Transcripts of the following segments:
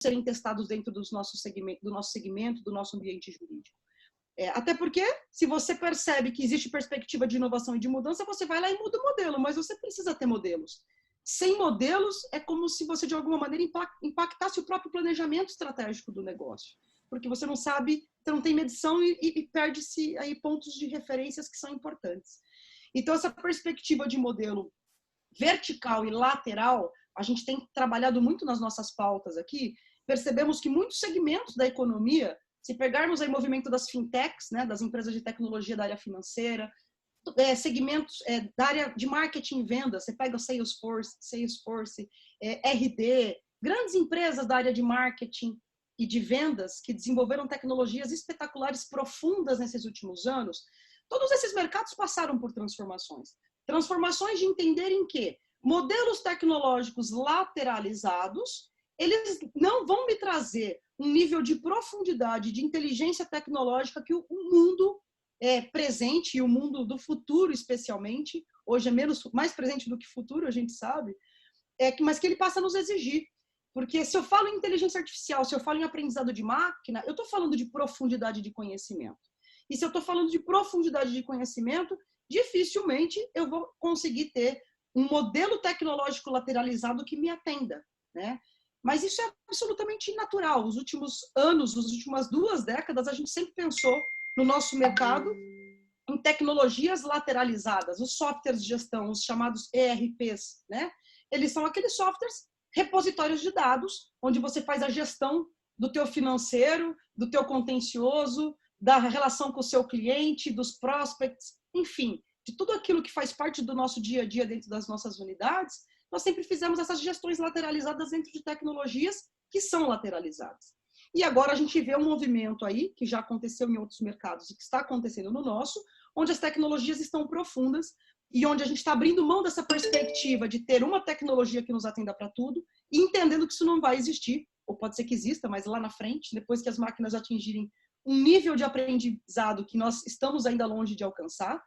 serem testados dentro do nosso segmento, do nosso ambiente jurídico. Até porque, se você percebe que existe perspectiva de inovação e de mudança, você vai lá e muda o modelo, mas você precisa ter modelos. Sem modelos, é como se você, de alguma maneira, impactasse o próprio planejamento estratégico do negócio. Porque você não sabe, você não tem medição e perde-se aí pontos de referências que são importantes. Então, essa perspectiva de modelo vertical e lateral, a gente tem trabalhado muito nas nossas pautas aqui, percebemos que muitos segmentos da economia, se pegarmos aí o movimento das fintechs, né, das empresas de tecnologia da área financeira, segmentos da área de marketing e vendas, você pega o Salesforce, RD, grandes empresas da área de marketing e de vendas que desenvolveram tecnologias espetaculares, profundas nesses últimos anos. Todos esses mercados passaram por transformações. Transformações de entenderem que modelos tecnológicos lateralizados, eles não vão me trazer um nível de profundidade, de inteligência tecnológica que o mundo presente e o mundo do futuro, especialmente, hoje é mais presente do que futuro, a gente sabe, mas que ele passa a nos exigir. Porque se eu falo em inteligência artificial, se eu falo em aprendizado de máquina, eu estou falando de profundidade de conhecimento. E se eu estou falando de profundidade de conhecimento, dificilmente eu vou conseguir ter um modelo tecnológico lateralizado que me atenda, né? Mas isso é absolutamente natural. Os últimos anos, as últimas 2 décadas, a gente sempre pensou no nosso mercado em tecnologias lateralizadas, os softwares de gestão, os chamados ERPs, né? Eles são aqueles softwares repositórios de dados, onde você faz a gestão do teu financeiro, do teu contencioso, da relação com o seu cliente, dos prospects, enfim, de tudo aquilo que faz parte do nosso dia a dia dentro das nossas unidades. Nós sempre fizemos essas gestões lateralizadas dentro de tecnologias que são lateralizadas. E agora a gente vê um movimento aí, que já aconteceu em outros mercados e que está acontecendo no nosso, onde as tecnologias estão profundas e onde a gente está abrindo mão dessa perspectiva de ter uma tecnologia que nos atenda para tudo e entendendo que isso não vai existir, ou pode ser que exista, mas lá na frente, depois que as máquinas atingirem um nível de aprendizado que nós estamos ainda longe de alcançar.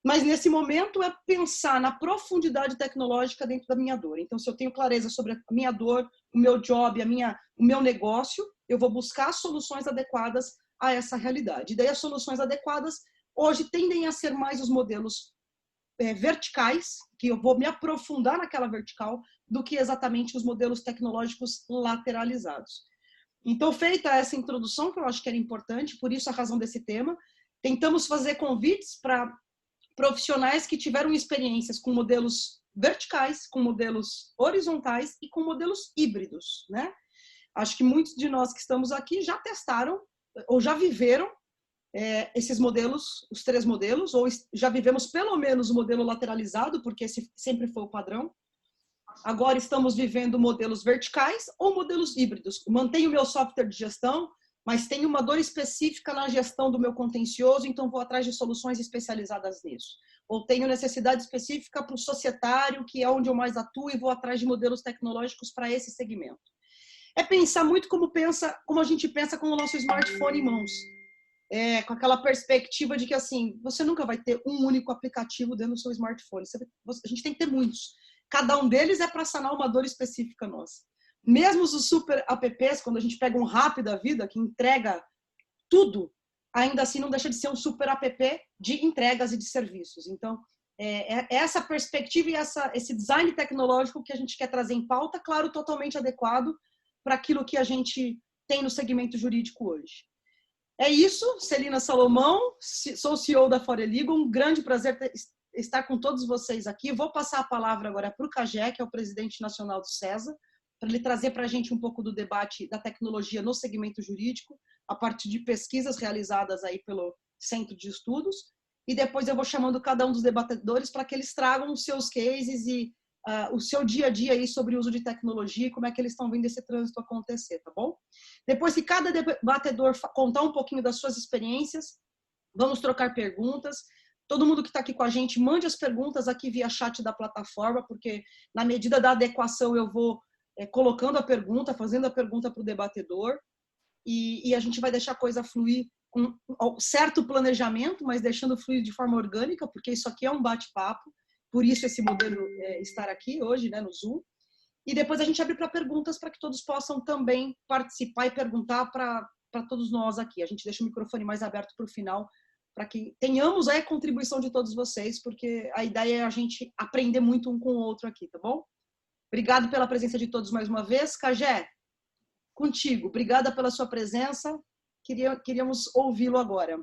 Mas nesse momento é pensar na profundidade tecnológica dentro da minha dor. Então, se eu tenho clareza sobre a minha dor, o meu job, o meu negócio, eu vou buscar soluções adequadas a essa realidade. E daí as soluções adequadas hoje tendem a ser mais os modelos verticais, que eu vou me aprofundar naquela vertical, do que exatamente os modelos tecnológicos lateralizados. Então, feita essa introdução, que eu acho que era importante, por isso a razão desse tema, tentamos fazer convites para profissionais que tiveram experiências com modelos verticais, com modelos horizontais e com modelos híbridos, né? Acho que muitos de nós que estamos aqui já testaram ou já viveram esses modelos, os 3 modelos, ou já vivemos pelo menos o modelo lateralizado, porque esse sempre foi o padrão. Agora estamos vivendo modelos verticais ou modelos híbridos. Mantenho o meu software de gestão, mas tenho uma dor específica na gestão do meu contencioso, então vou atrás de soluções especializadas nisso. Ou tenho necessidade específica para o societário, que é onde eu mais atuo, e vou atrás de modelos tecnológicos para esse segmento. É pensar muito como a gente pensa com o nosso smartphone em mãos. Com aquela perspectiva de que, assim, você nunca vai ter um único aplicativo dentro do seu smartphone. A gente tem que ter muitos. Cada um deles é para sanar uma dor específica nossa. Mesmo os super apps, quando a gente pega um Rappi da vida, que entrega tudo, ainda assim não deixa de ser um super app de entregas e de serviços. Então, essa perspectiva e esse design tecnológico que a gente quer trazer em pauta, claro, totalmente adequado para aquilo que a gente tem no segmento jurídico hoje. É isso, Celina Salomão, sou CEO da Foreligo, um grande prazer estar com todos vocês aqui. Vou passar a palavra agora para o Cagé, que é o presidente nacional do CESA, para ele trazer para a gente um pouco do debate da tecnologia no segmento jurídico, a partir de pesquisas realizadas aí pelo Centro de Estudos, e depois eu vou chamando cada um dos debatedores para que eles tragam os seus cases e o seu dia a dia aí sobre o uso de tecnologia e como é que eles estão vendo esse trânsito acontecer, tá bom? Depois que cada debatedor contar um pouquinho das suas experiências, vamos trocar perguntas. Todo mundo que está aqui com a gente, mande as perguntas aqui via chat da plataforma, porque na medida da adequação eu vou colocando a pergunta, fazendo a pergunta para o debatedor, e a gente vai deixar a coisa fluir com certo planejamento, mas deixando fluir de forma orgânica, porque isso aqui é um bate-papo, por isso esse modelo estar aqui hoje, né, no Zoom. E depois a gente abre para perguntas para que todos possam também participar e perguntar para todos nós aqui. A gente deixa o microfone mais aberto para o final, para que tenhamos aí a contribuição de todos vocês, porque a ideia é a gente aprender muito um com o outro aqui, tá bom? Obrigado pela presença de todos mais uma vez. Cagé, contigo. Obrigada pela sua presença. Queríamos ouvi-lo agora.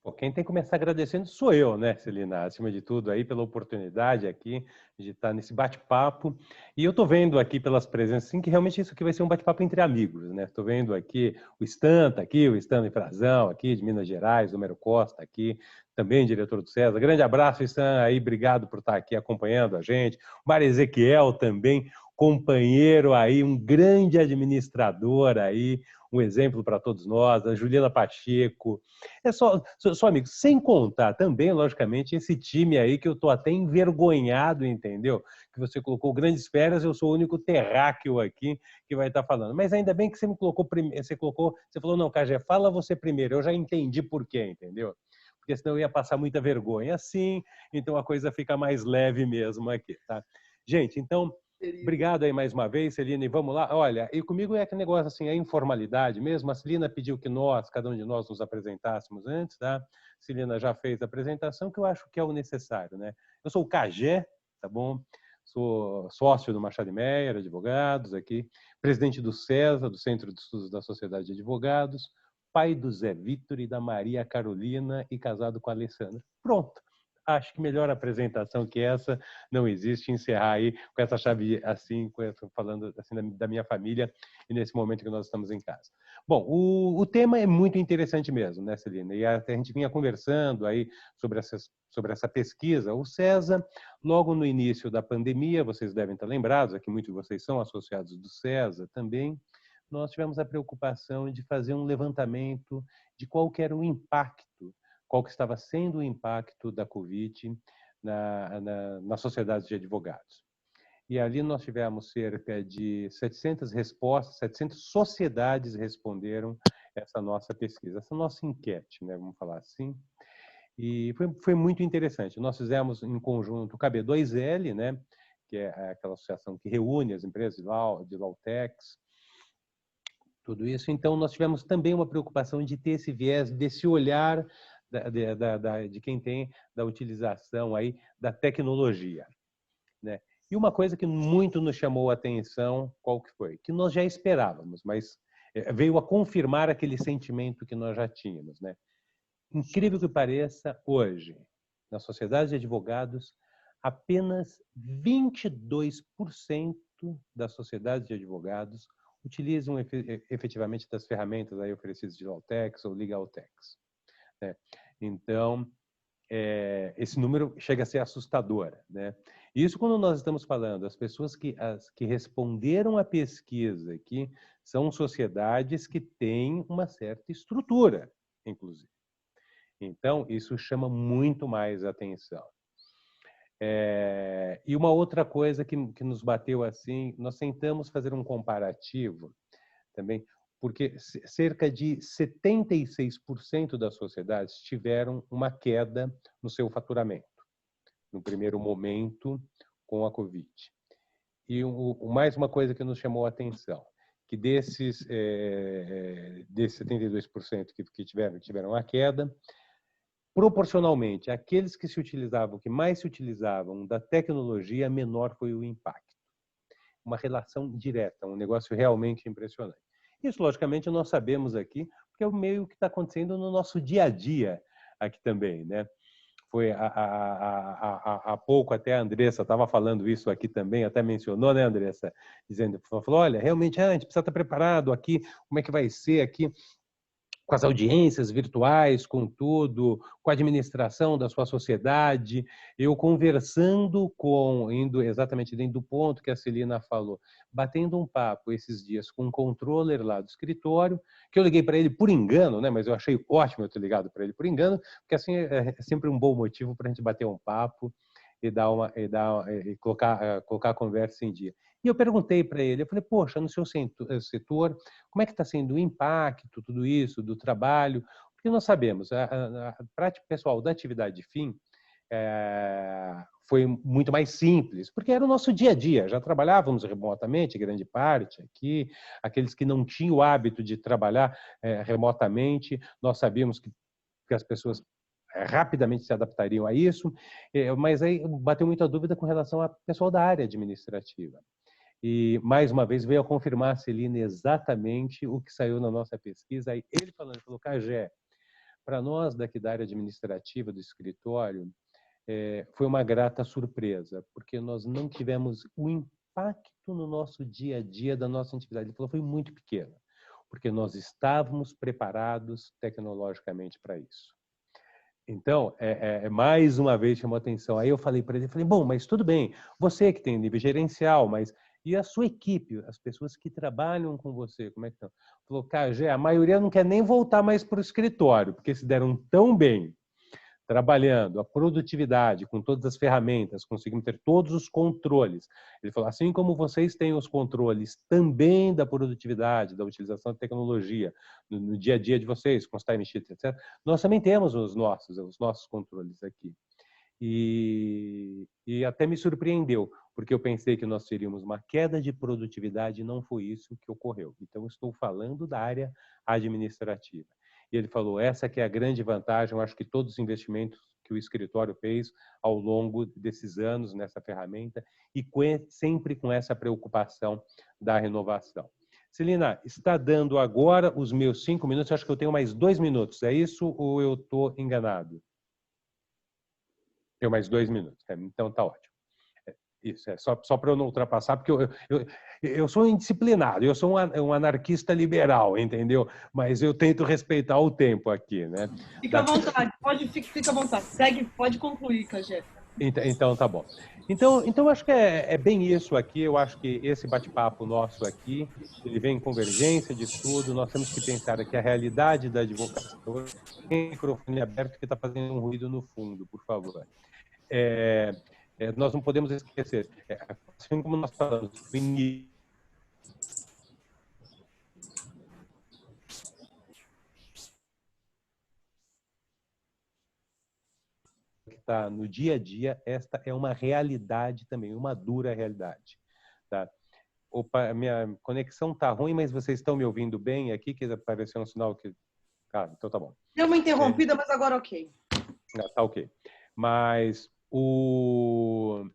Bom, quem tem que começar agradecendo sou eu, né, Celina? Acima de tudo, aí pela oportunidade aqui de estar nesse bate-papo. E eu estou vendo aqui pelas presenças, sim, que realmente isso aqui vai ser um bate-papo entre amigos, né? Estou vendo aqui o Stan, tá aqui, o Stan Frazão, aqui de Minas Gerais, o Homero Costa aqui, também diretor do César. Grande abraço, Stan, aí, obrigado por estar aqui acompanhando a gente. O Mário Ezequiel também, companheiro aí, um grande administrador aí, um exemplo para todos nós, a Juliana Pacheco. É só amigo, sem contar também, logicamente, esse time aí que eu estou até envergonhado, entendeu? Que você colocou grandes férias, eu sou o único terráqueo aqui que vai estar falando. Mas ainda bem que você me colocou primeiro, você falou, não, Cagé, fala você primeiro, eu já entendi por quê, entendeu? Porque senão eu ia passar muita vergonha assim, então a coisa fica mais leve mesmo aqui, tá? Gente, então, obrigado aí mais uma vez, Celina, e vamos lá. Olha, e comigo é aquele negócio assim, é informalidade mesmo. A Celina pediu que cada um de nós nos apresentássemos antes, tá? A Celina já fez a apresentação, que eu acho que é o necessário, né? Eu sou o Cagé, tá bom? Sou sócio do Machado Meyer Advogados aqui, presidente do CESA, do Centro de Estudos da Sociedade de Advogados, pai do Zé Vitor e da Maria Carolina e casado com a Alessandra. Pronto. Acho que melhor apresentação que essa não existe. Encerrar aí com essa chave assim, falando assim da minha família e nesse momento que nós estamos em casa. Bom, o tema é muito interessante mesmo, né, Celina? E até a gente vinha conversando aí sobre essa pesquisa. O CESA, logo no início da pandemia, vocês devem estar lembrados, aqui muitos de vocês são associados do CESA também, nós tivemos a preocupação de fazer um levantamento de qual que era o impacto, qual que estava sendo o impacto da Covid na sociedade de advogados. E ali nós tivemos cerca de 700 respostas, 700 sociedades responderam essa nossa pesquisa, essa nossa enquete, né, vamos falar assim. E foi muito interessante. Nós fizemos em conjunto o KB2L, né, que é aquela associação que reúne as empresas de Lautex, tudo isso. Então, nós tivemos também uma preocupação de ter esse viés, desse olhar de quem tem da utilização aí da tecnologia, né? E uma coisa que muito nos chamou a atenção, qual que foi? Que nós já esperávamos, mas veio a confirmar aquele sentimento que nós já tínhamos, né? Incrível que pareça, hoje, na sociedade de advogados, apenas 22% da sociedade de advogados utilizam efetivamente das ferramentas aí oferecidas de Lautex ou Legaltex, né? Então, esse número chega a ser assustador, né? Isso quando nós estamos falando, as pessoas que responderam à pesquisa aqui são sociedades que têm uma certa estrutura, inclusive. Então, isso chama muito mais atenção. E uma outra coisa que nos bateu assim, nós tentamos fazer um comparativo também, porque cerca de 76% das sociedades tiveram uma queda no seu faturamento, no primeiro momento com a Covid. E mais uma coisa que nos chamou a atenção, que desses 72% que tiveram a queda, proporcionalmente, aqueles que mais se utilizavam da tecnologia, menor foi o impacto. Uma relação direta, um negócio realmente impressionante. Isso, logicamente, nós sabemos aqui, porque é o meio que está acontecendo no nosso dia a dia aqui também, né? Foi há pouco até a Andressa estava falando isso aqui também, até mencionou, né, Andressa? Falou, olha, realmente a gente precisa estar preparado aqui, como é que vai ser aqui com as audiências virtuais, com tudo, com a administração da sua sociedade, eu conversando indo exatamente dentro do ponto que a Celina falou, batendo um papo esses dias com um controller lá do escritório, que eu liguei para ele por engano, né? Mas eu achei ótimo eu ter ligado para ele por engano, porque assim é sempre um bom motivo para a gente bater um papo e colocar a conversa em dia. E eu perguntei para ele, eu falei, poxa, no seu setor, como é que está sendo o impacto, tudo isso, do trabalho? Porque nós sabemos, a prática pessoal da atividade de fim, foi muito mais simples, porque era o nosso dia a dia. Já trabalhávamos remotamente, grande parte aqui. Aqueles que não tinham o hábito de trabalhar remotamente, nós sabíamos que as pessoas rapidamente se adaptariam a isso, mas aí bateu muita dúvida com relação ao pessoal da área administrativa. E, mais uma vez, veio a confirmar, Celina, exatamente o que saiu na nossa pesquisa. Aí ele falou, Cagé, para nós daqui da área administrativa do escritório, foi uma grata surpresa, porque nós não tivemos o impacto no nosso dia a dia da nossa atividade. Ele falou, foi muito pequeno, porque nós estávamos preparados tecnologicamente para isso. Então, mais uma vez chamou atenção. Aí eu falei para ele, bom, mas tudo bem, você que tem nível gerencial, mas e a sua equipe, as pessoas que trabalham com você, como é que estão? Falou, Cagé, a maioria não quer nem voltar mais para o escritório, porque se deram tão bem trabalhando, a produtividade, com todas as ferramentas, conseguimos ter todos os controles. Ele falou, assim como vocês têm os controles também da produtividade, da utilização da tecnologia no dia a dia de vocês, com os timesheets, etc., nós também temos os nossos controles aqui. E até me surpreendeu, porque eu pensei que nós teríamos uma queda de produtividade e não foi isso que ocorreu. Então, estou falando da área administrativa. E ele falou, essa que é a grande vantagem, eu acho que todos os investimentos que o escritório fez ao longo desses anos nessa ferramenta e sempre com essa preocupação da renovação. Celina, está dando agora os meus 5 minutos, acho que eu tenho mais 2 minutos, é isso ou eu estou enganado? Tenho mais 2 minutos, então está ótimo. Isso, só para eu não ultrapassar, porque eu sou indisciplinado, eu sou um anarquista liberal, entendeu? Mas eu tento respeitar o tempo aqui, né? Fica à vontade, fica à vontade. Segue, pode concluir, Cagé. Então tá bom. Então acho que é bem isso aqui. Eu acho que esse bate-papo nosso aqui, ele vem em convergência de tudo. Nós temos que pensar aqui a realidade da advocacia. Tem microfone aberto que está fazendo um ruído no fundo, por favor. Nós não podemos esquecer, assim como nós falamos no início, que está no dia a dia, esta é uma realidade também, uma dura realidade. Tá? Opa, minha conexão está ruim, mas vocês estão me ouvindo bem aqui? Que apareceu um sinal que... então tá bom. Deu uma interrompida, mas agora ok. Tá ok. Mas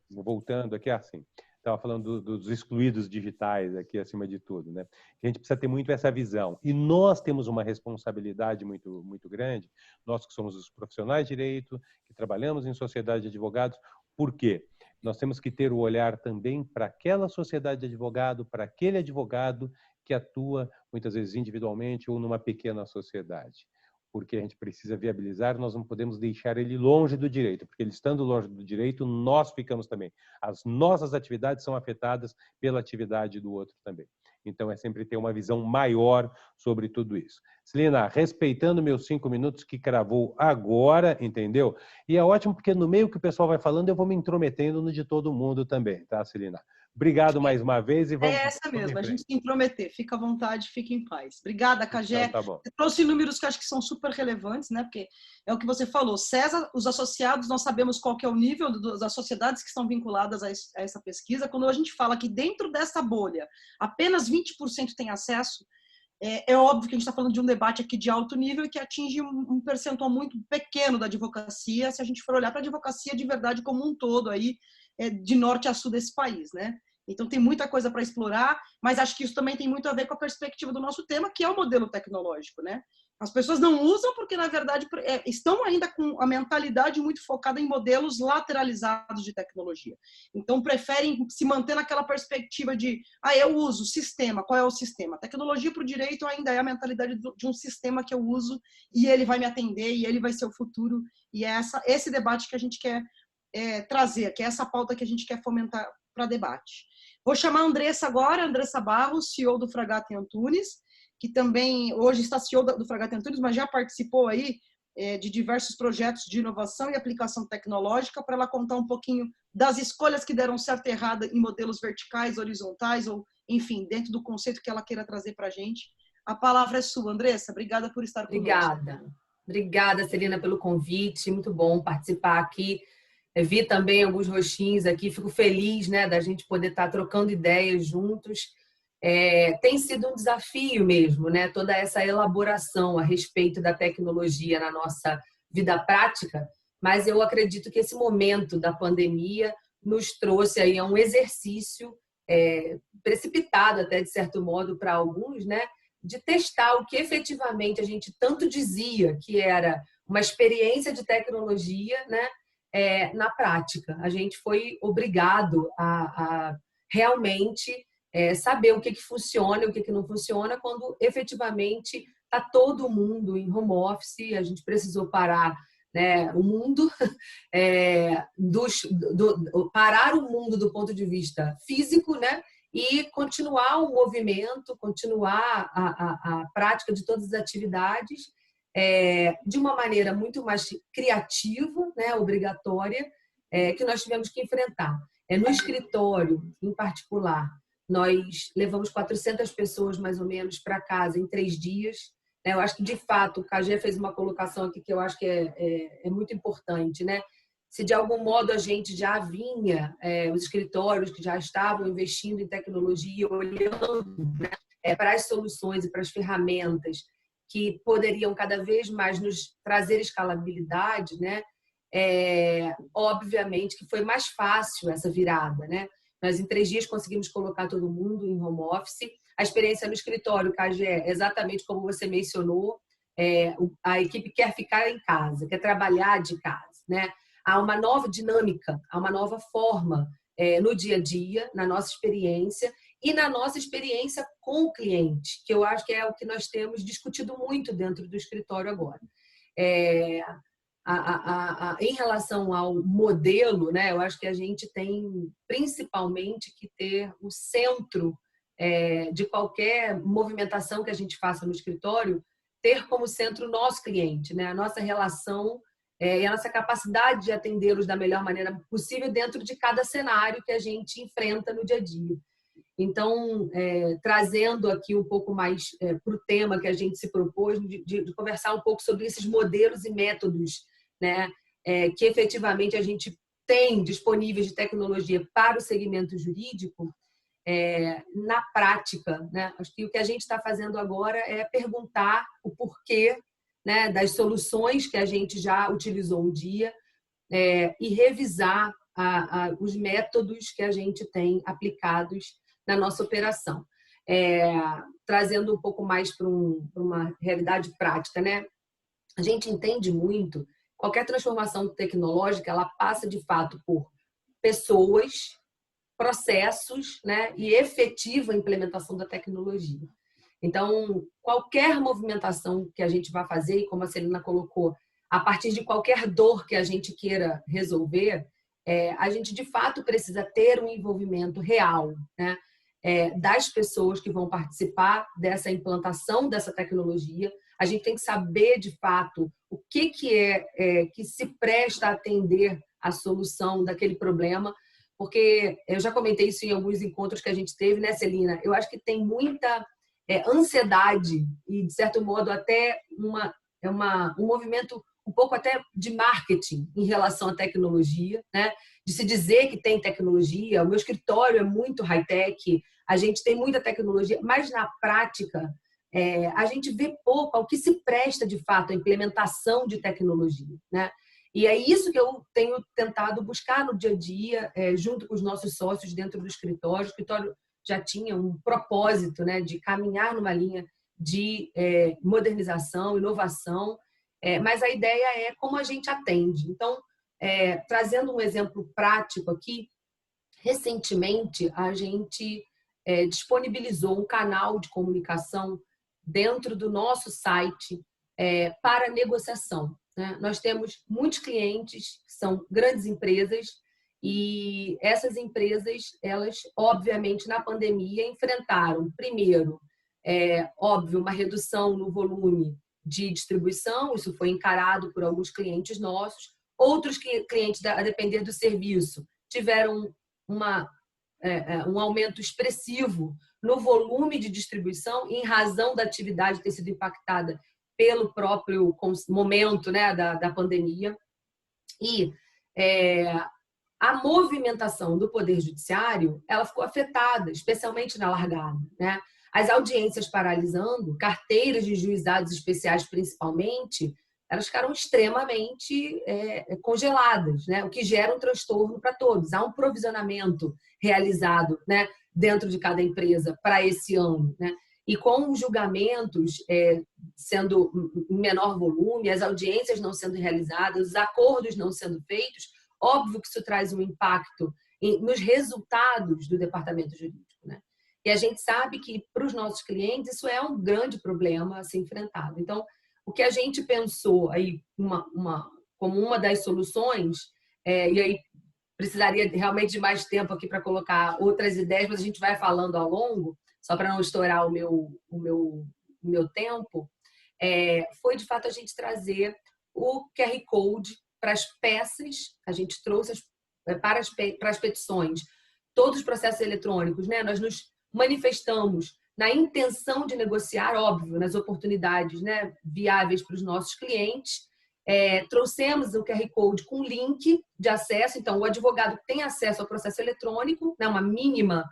voltando aqui, assim, estava falando dos excluídos digitais aqui acima de tudo, né? A gente precisa ter muito essa visão. E nós temos uma responsabilidade muito, muito grande, nós que somos os profissionais de direito, que trabalhamos em sociedade de advogados, por quê? Nós temos que ter o olhar também para aquela sociedade de advogado, para aquele advogado que atua muitas vezes individualmente ou numa pequena sociedade. Porque a gente precisa viabilizar, nós não podemos deixar ele longe do direito, porque ele estando longe do direito, nós ficamos também. As nossas atividades são afetadas pela atividade do outro também. Então, é sempre ter uma visão maior sobre tudo isso. Celina, respeitando meus 5 minutos que cravou agora, entendeu? E é ótimo porque no meio que o pessoal vai falando, eu vou me intrometendo no de todo mundo também, tá, Celina? Obrigado mais uma vez e vamos... É essa mesmo, a gente se intrometer. Fica à vontade, fique em paz. Obrigada, Cagé. Então, tá bom. Você trouxe números que eu acho que são super relevantes, né? Porque é o que você falou. César, os associados, nós sabemos qual que é o nível das sociedades que estão vinculadas a essa pesquisa. Quando a gente fala que dentro dessa bolha apenas 20% tem acesso, é óbvio que a gente está falando de um debate aqui de alto nível e que atinge um percentual muito pequeno da advocacia, se a gente for olhar para a advocacia de verdade como um todo, aí, de norte a sul desse país, né? Então, tem muita coisa para explorar, mas acho que isso também tem muito a ver com a perspectiva do nosso tema, que é o modelo tecnológico, né? As pessoas não usam porque, na verdade, estão ainda com a mentalidade muito focada em modelos lateralizados de tecnologia. Então, preferem se manter naquela perspectiva de eu uso sistema. Qual é o sistema? Tecnologia para o direito ainda é a mentalidade de um sistema que eu uso e ele vai me atender e ele vai ser o futuro. E é esse debate que a gente quer trazer, que é essa pauta que a gente quer fomentar para debate. Vou chamar a Andressa agora, Andressa Barros, CEO do Fragata Antunes, que também hoje está CEO do Fragata Antunes, mas já participou aí de diversos projetos de inovação e aplicação tecnológica, para ela contar um pouquinho das escolhas que deram certo e errado em modelos verticais, horizontais, ou, enfim, dentro do conceito que ela queira trazer para a gente. A palavra é sua, Andressa. Obrigada por estar conosco. Obrigada, Celina, pelo convite. Muito bom participar aqui Vi também alguns rostinhos aqui, fico feliz, né, da gente poder estar trocando ideias juntos. Tem sido um desafio mesmo, né, toda essa elaboração a respeito da tecnologia na nossa vida prática, mas eu acredito que esse momento da pandemia nos trouxe aí a um exercício precipitado até de certo modo para alguns, né, de testar o que efetivamente a gente tanto dizia que era uma experiência de tecnologia, né, na prática. A gente foi obrigado a realmente saber o que funciona e o que não funciona quando efetivamente está todo mundo em home office. A gente precisou parar, né, o mundo, parar o mundo do ponto de vista físico, né, e continuar o movimento, continuar a prática de todas as atividades de uma maneira muito mais criativa, né, obrigatória, que nós tivemos que enfrentar. No escritório, em particular, nós levamos 400 pessoas, mais ou menos, para casa em 3 dias. Eu acho que, de fato, o Cagé fez uma colocação aqui que eu acho que é muito importante, né? Se, de algum modo, a gente já vinha, os escritórios que já estavam investindo em tecnologia, olhando, né, para as soluções e para as ferramentas que poderiam cada vez mais nos trazer escalabilidade, né? Obviamente que foi mais fácil essa virada, né? Nós, em 3 dias, conseguimos colocar todo mundo em home office. A experiência no escritório, Cagé, exatamente como você mencionou, a equipe quer ficar em casa, quer trabalhar de casa, né? Há uma nova dinâmica, há uma nova forma no dia a dia, na nossa experiência e na nossa experiência com o cliente, que eu acho que é o que nós temos discutido muito dentro do escritório agora. Em relação ao modelo, né, eu acho que a gente tem principalmente que ter o centro de qualquer movimentação que a gente faça no escritório, ter como centro o nosso cliente, né, a nossa relação e a nossa capacidade de atendê-los da melhor maneira possível dentro de cada cenário que a gente enfrenta no dia a dia. Então, trazendo aqui um pouco mais para o tema que a gente se propôs, de conversar um pouco sobre esses modelos e métodos, né, que efetivamente a gente tem disponíveis de tecnologia para o segmento jurídico, na prática, né? Acho que o que a gente está fazendo agora é perguntar o porquê, né, das soluções que a gente já utilizou um dia e revisar os métodos que a gente tem aplicados na nossa operação. Trazendo um pouco mais para uma realidade prática, né? A gente entende muito, qualquer transformação tecnológica, ela passa de fato por pessoas, processos, né, e efetiva implementação da tecnologia. Então, qualquer movimentação que a gente vai fazer, e como a Celina colocou, a partir de qualquer dor que a gente queira resolver, a gente de fato precisa ter um envolvimento real, né, das pessoas que vão participar dessa implantação dessa tecnologia. A gente tem que saber de fato o que que se presta a atender a solução daquele problema, porque eu já comentei isso em alguns encontros que a gente teve, né, Celina? Eu acho que tem muita ansiedade e, de certo modo, até um movimento um pouco até de marketing em relação à tecnologia, né? De se dizer que tem tecnologia. O meu escritório é muito high-tech, a gente tem muita tecnologia, mas na prática a gente vê pouco ao que se presta de fato a implementação de tecnologia, né? E é isso que eu tenho tentado buscar no dia a dia, junto com os nossos sócios dentro do escritório. O escritório já tinha um propósito, né, de caminhar numa linha de modernização, inovação, mas a ideia é como a gente atende. Então, trazendo um exemplo prático aqui, recentemente a gente disponibilizou um canal de comunicação dentro do nosso site para negociação, né? Nós temos muitos clientes que são grandes empresas e essas empresas, elas, obviamente, na pandemia enfrentaram, primeiro, óbvio, uma redução no volume de distribuição, isso foi encarado por alguns clientes nossos. Outros clientes, a depender do serviço, tiveram um aumento expressivo no volume de distribuição em razão da atividade ter sido impactada pelo próprio momento, né, da pandemia. E a movimentação do Poder Judiciário, ela ficou afetada, especialmente na largada, né? As audiências paralisando, carteiras de juizados especiais principalmente, elas ficaram extremamente congeladas, né? O que gera um transtorno para todos. Há um provisionamento realizado, né, dentro de cada empresa para esse ano, né? E com os julgamentos sendo em menor volume, as audiências não sendo realizadas, os acordos não sendo feitos, óbvio que isso traz um impacto nos resultados do departamento jurídico, né? E a gente sabe que, para os nossos clientes, isso é um grande problema a ser enfrentado. Então, o que a gente pensou aí como uma das soluções, e aí precisaria realmente de mais tempo aqui para colocar outras ideias, mas a gente vai falando ao longo, só para não estourar o meu tempo, foi, de fato, a gente trazer o QR Code para as peças, a gente trouxe para as petições, todos os processos eletrônicos, né? Nós nos manifestamos na intenção de negociar, óbvio, nas oportunidades, né, viáveis para os nossos clientes. Trouxemos o QR Code com link de acesso, então o advogado tem acesso ao processo eletrônico, né, uma mínima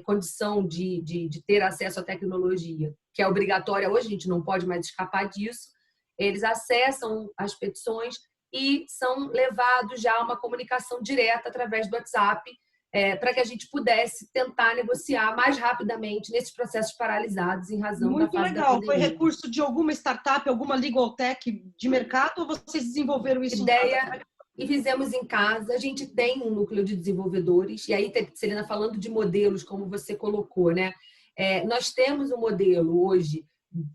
condição de ter acesso à tecnologia, que é obrigatória hoje, a gente não pode mais escapar disso. Eles acessam as petições e são levados já a uma comunicação direta através do WhatsApp, para que a gente pudesse tentar negociar mais rapidamente nesses processos paralisados em razão da fase da pandemia. Muito legal. Foi recurso de alguma startup, alguma legal tech de mercado, ou vocês desenvolveram isso ideia e fizemos em casa. A gente tem um núcleo de desenvolvedores, e aí, Celina, falando de modelos, como você colocou, né? Nós temos um modelo hoje,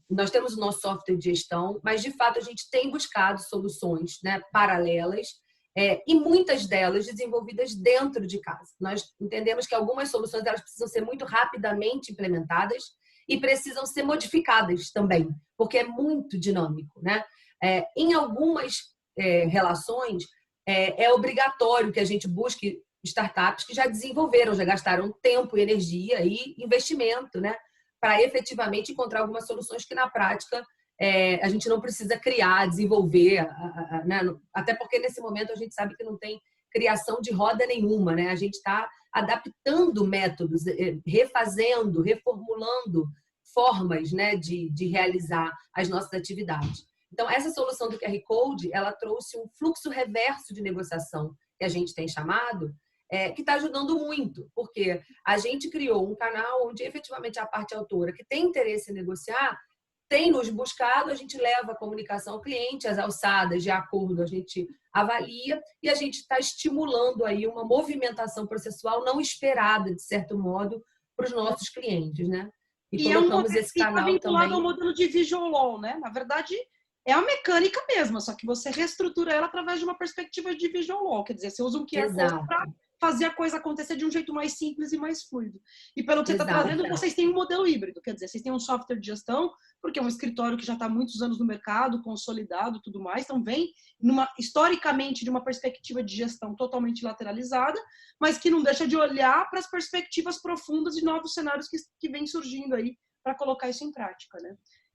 nós temos o nosso software de gestão, mas, de fato, a gente tem buscado soluções, né, paralelas, e muitas delas desenvolvidas dentro de casa. Nós entendemos que algumas soluções elas precisam ser muito rapidamente implementadas e precisam ser modificadas também, porque é muito dinâmico, né? Em algumas relações, é obrigatório que a gente busque startups que já desenvolveram, já gastaram tempo, energia e investimento, né, para efetivamente encontrar algumas soluções que, na prática, a gente não precisa criar, desenvolver, né? Até porque nesse momento a gente sabe que não tem criação de roda nenhuma, né? A gente está adaptando métodos, refazendo, reformulando formas, né, de realizar as nossas atividades. Então, essa solução do QR Code, ela trouxe um fluxo reverso de negociação, que a gente tem chamado, que está ajudando muito, porque a gente criou um canal onde efetivamente a parte autora que tem interesse em negociar tem nos buscado, a gente leva a comunicação ao cliente, as alçadas de acordo a gente avalia e a gente está estimulando aí uma movimentação processual não esperada, de certo modo, para os nossos clientes, né? E colocamos esse canal também. Vinculado ao modelo de Visual Law, né? Na verdade, é a mecânica mesma, só que você reestrutura ela através de uma perspectiva de Visual Law, quer dizer, você usa um QR Code para fazer a coisa acontecer de um jeito mais simples e mais fluido. E pelo que você está trazendo, vocês têm um modelo híbrido, quer dizer, vocês têm um software de gestão, porque é um escritório que já está há muitos anos no mercado, consolidado e tudo mais, então vem historicamente de uma perspectiva de gestão totalmente lateralizada, mas que não deixa de olhar para as perspectivas profundas e novos cenários que vêm surgindo aí para colocar isso em prática, né?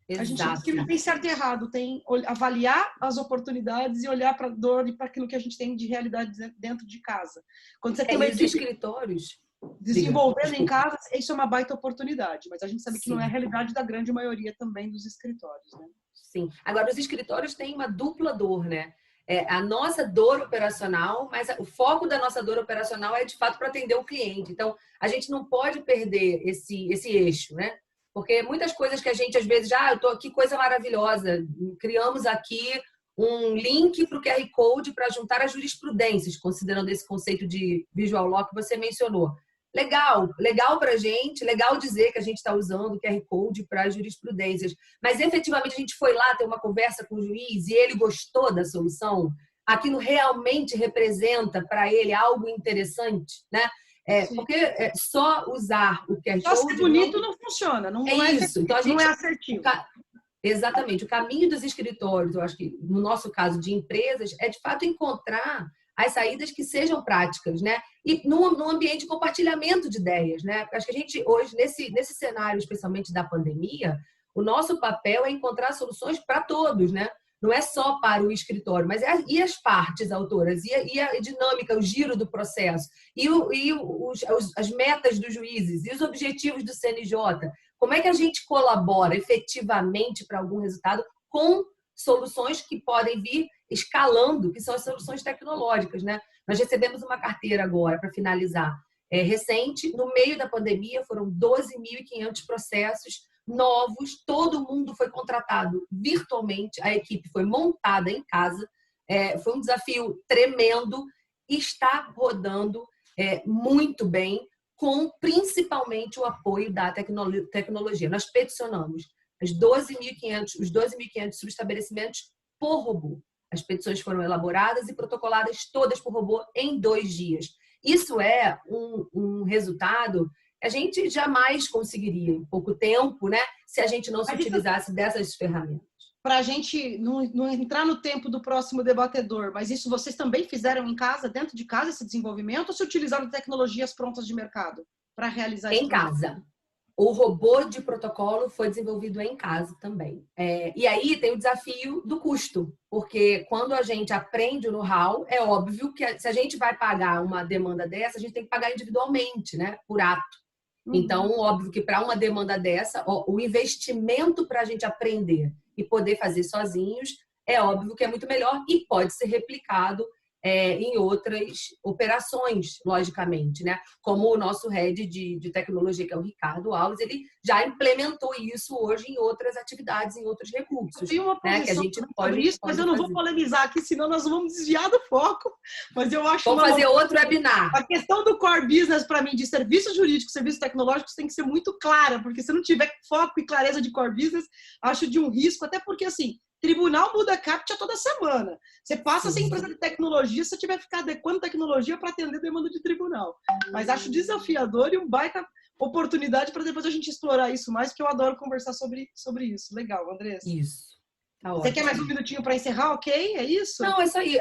Exato. A gente diz que não tem certo e errado, tem avaliar as oportunidades e olhar para a dor e para aquilo que a gente tem de realidade dentro de casa. Quando você tem uma equipe escritórios desenvolvendo em casa, isso é uma baita oportunidade, mas a gente sabe que não é a realidade da grande maioria também dos escritórios, né? Sim. Agora, os escritórios têm uma dupla dor, né? A nossa dor operacional, mas o foco da nossa dor operacional é, de fato, para atender o cliente. Então, a gente não pode perder esse eixo, né? Porque muitas coisas que a gente, às vezes, eu tô aqui, coisa maravilhosa, criamos aqui um link para o QR Code para juntar as jurisprudências, considerando esse conceito de Visual Law que você mencionou. Legal para a gente, legal dizer que a gente está usando o QR Code para as jurisprudências, mas efetivamente a gente foi lá ter uma conversa com o juiz e ele gostou da solução, aquilo realmente representa para ele algo interessante, né? Porque só usar o QR Code... Só ser bonito não funciona, não é isso. Então, a gente, não é assertivo. Exatamente. O caminho dos escritórios, eu acho que no nosso caso de empresas, é de fato encontrar as saídas que sejam práticas, né? E num ambiente de compartilhamento de ideias, né? Porque acho que a gente hoje, nesse cenário, especialmente da pandemia, o nosso papel é encontrar soluções para todos, né? Não é só para o escritório, mas e as partes autoras, e a dinâmica, o giro do processo, as metas dos juízes, e os objetivos do CNJ. Como é que a gente colabora efetivamente para algum resultado com soluções que podem vir escalando, que são as soluções tecnológicas, né? Nós recebemos uma carteira agora, para finalizar, recente, no meio da pandemia, foram 12.500 processos novos, todo mundo foi contratado virtualmente, a equipe foi montada em casa, foi um desafio tremendo, está rodando muito bem, com principalmente o apoio da tecnologia. Nós peticionamos os 12.500 subestabelecimentos por robô. As petições foram elaboradas e protocoladas todas por robô em 2 dias. Isso é um resultado que a gente jamais conseguiria em pouco tempo, né? Se a gente não se utilizasse dessas ferramentas. Para a gente não entrar no tempo do próximo debatedor, mas isso vocês também fizeram em casa, dentro de casa, esse desenvolvimento, ou se utilizaram tecnologias prontas de mercado para realizar isso? Em casa. O robô de protocolo foi desenvolvido em casa também. E aí tem o desafio do custo, porque quando a gente aprende o know-how, é óbvio que se a gente vai pagar uma demanda dessa, a gente tem que pagar individualmente, né, por ato. Então, óbvio que para uma demanda dessa, o investimento para a gente aprender e poder fazer sozinhos, é óbvio que é muito melhor e pode ser replicado em outras operações, logicamente, né? Como o nosso head de tecnologia, que é o Ricardo Alves, ele já implementou isso hoje em outras atividades, em outros recursos. Tem uma né? Que a gente pode isso, mas eu não vou polemizar aqui, senão nós vamos desviar do foco. Mas eu acho vamos fazer outro webinar. A questão do core business, para mim, de serviços jurídicos, serviços tecnológicos, tem que ser muito clara, porque se não tiver foco e clareza de core business, acho de um risco, até porque, assim, tribunal muda captcha toda semana. Você passa sem empresa de tecnologia se você tiver que ficar adequando tecnologia para atender demanda de tribunal. Mas acho desafiador e um baita oportunidade para depois a gente explorar isso mais, porque eu adoro conversar sobre isso. Legal, Andressa. Isso. Tá Você quer mais um minutinho para encerrar, ok? É isso? Não, é isso aí.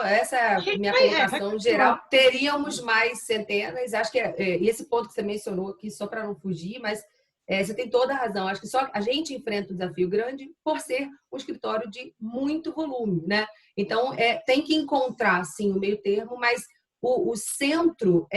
Essa é a minha colocação geral. Teríamos mais centenas. Acho que esse ponto que você mencionou aqui, só para não fugir, mas você tem toda a razão. Acho que só a gente enfrenta um desafio grande por ser um escritório de muito volume, né? Então, tem que encontrar, sim, o meio termo, mas o centro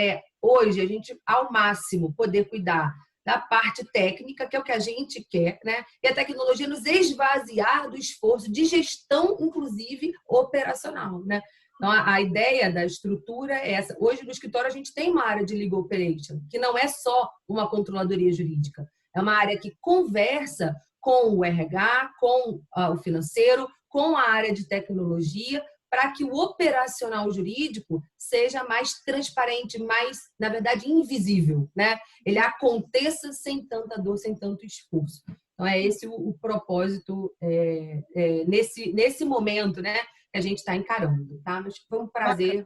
hoje, a gente, ao máximo, poder cuidar da parte técnica, que é o que a gente quer, né? E a tecnologia nos esvaziar do esforço de gestão, inclusive, operacional, né? Então, a ideia da estrutura é essa. Hoje, no escritório, a gente tem uma área de legal operation, que não é só uma controladoria jurídica. É uma área que conversa com o RH, com o financeiro, com a área de tecnologia, para que o operacional jurídico seja mais transparente, mais, na verdade, invisível, né? Ele aconteça sem tanta dor, sem tanto esforço. Então, é esse o propósito nesse momento, né, que a gente está encarando, tá? Mas foi um prazer.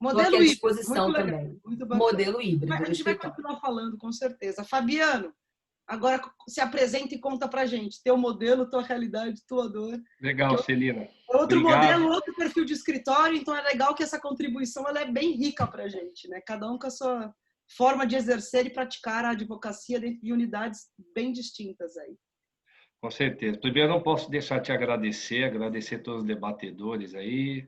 Modelo à disposição híbrido, também. Modelo híbrido. A gente vai continuar falando, com certeza. Fabiano, agora se apresenta e conta pra gente. Teu modelo, tua realidade, tua dor. Legal, Celina. Outro Obrigado. modelo, outro perfil de escritório, então é legal que essa contribuição ela é bem rica pra gente, né? Cada um com a sua forma de exercer e praticar a advocacia dentro de unidades bem distintas aí. Com certeza. Primeiro, não posso deixar de agradecer todos os debatedores aí,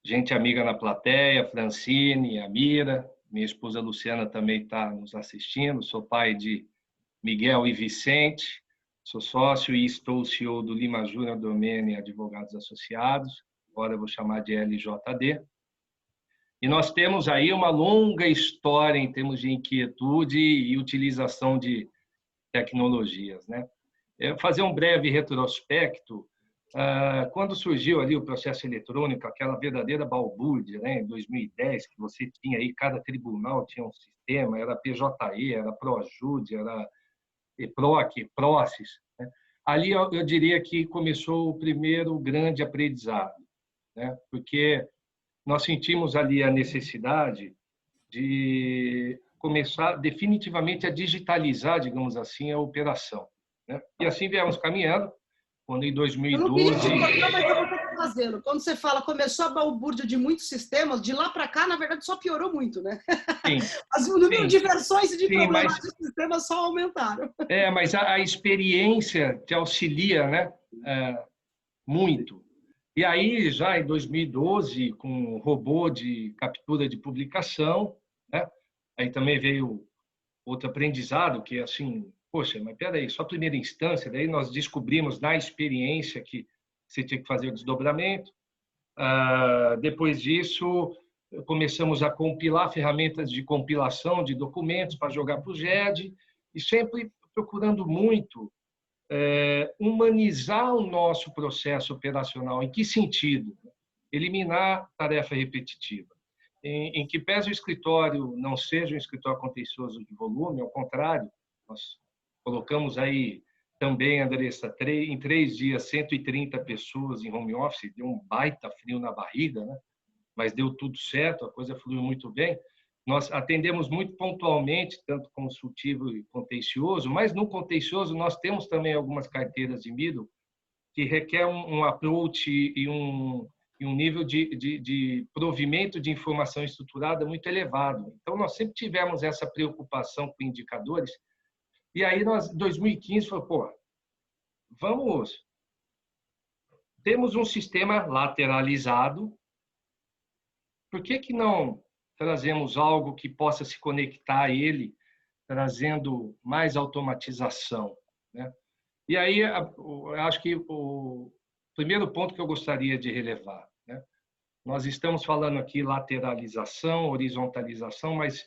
gente amiga na plateia, Francine, Amira, minha esposa Luciana também está nos assistindo, sou pai de Miguel e Vicente, sou sócio e estou CEO do Lima Júnior Domene Advogados Associados, agora eu vou chamar de LJD. E nós temos aí uma longa história em termos de inquietude e utilização de tecnologias, né? Fazer um breve retrospecto, quando surgiu ali o processo eletrônico, aquela verdadeira balbúrdia, né, em 2010, que você tinha aí, cada tribunal tinha um sistema, era PJE, era ProJude, era EPROC, PROCES, né? Ali eu diria que começou o primeiro grande aprendizado, né? Porque nós sentimos ali a necessidade de começar definitivamente a digitalizar, digamos assim, a operação, né? E assim viemos caminhando, quando em 2012... Eu não queria te cortar, mas eu vou ter que fazê-lo. Quando você fala, começou a balbúrdia de muitos sistemas, de lá para cá, na verdade, só piorou muito, né? Sim. O número de versões e de problemas dos sistemas só aumentaram. Mas a experiência te auxilia, né? Muito. E aí, já em 2012, com o robô de captura de publicação, né? Aí também veio outro aprendizado, que é assim, poxa, mas peraí, só a primeira instância, daí nós descobrimos na experiência que você tinha que fazer o desdobramento. Depois disso, começamos a compilar ferramentas de compilação de documentos para jogar para o GED, e sempre procurando muito humanizar o nosso processo operacional. Em que sentido? Eliminar tarefa repetitiva. Em que pese o escritório não seja um escritório contencioso de volume, ao contrário, nós colocamos aí também, Andressa, em 3 dias, 130 pessoas em home office, deu um baita frio na barriga, né? Mas deu tudo certo, a coisa fluiu muito bem. Nós atendemos muito pontualmente, tanto consultivo e contencioso, mas no contencioso nós temos também algumas carteiras de middle que requer um approach e um nível de provimento de informação estruturada muito elevado. Então, nós sempre tivemos essa preocupação com indicadores. E aí, nós, em 2015, falamos, pô, temos um sistema lateralizado, por que não trazemos algo que possa se conectar a ele, trazendo mais automatização, né? E aí, eu acho que o primeiro ponto que eu gostaria de relevar, né? Nós estamos falando aqui lateralização, horizontalização, mas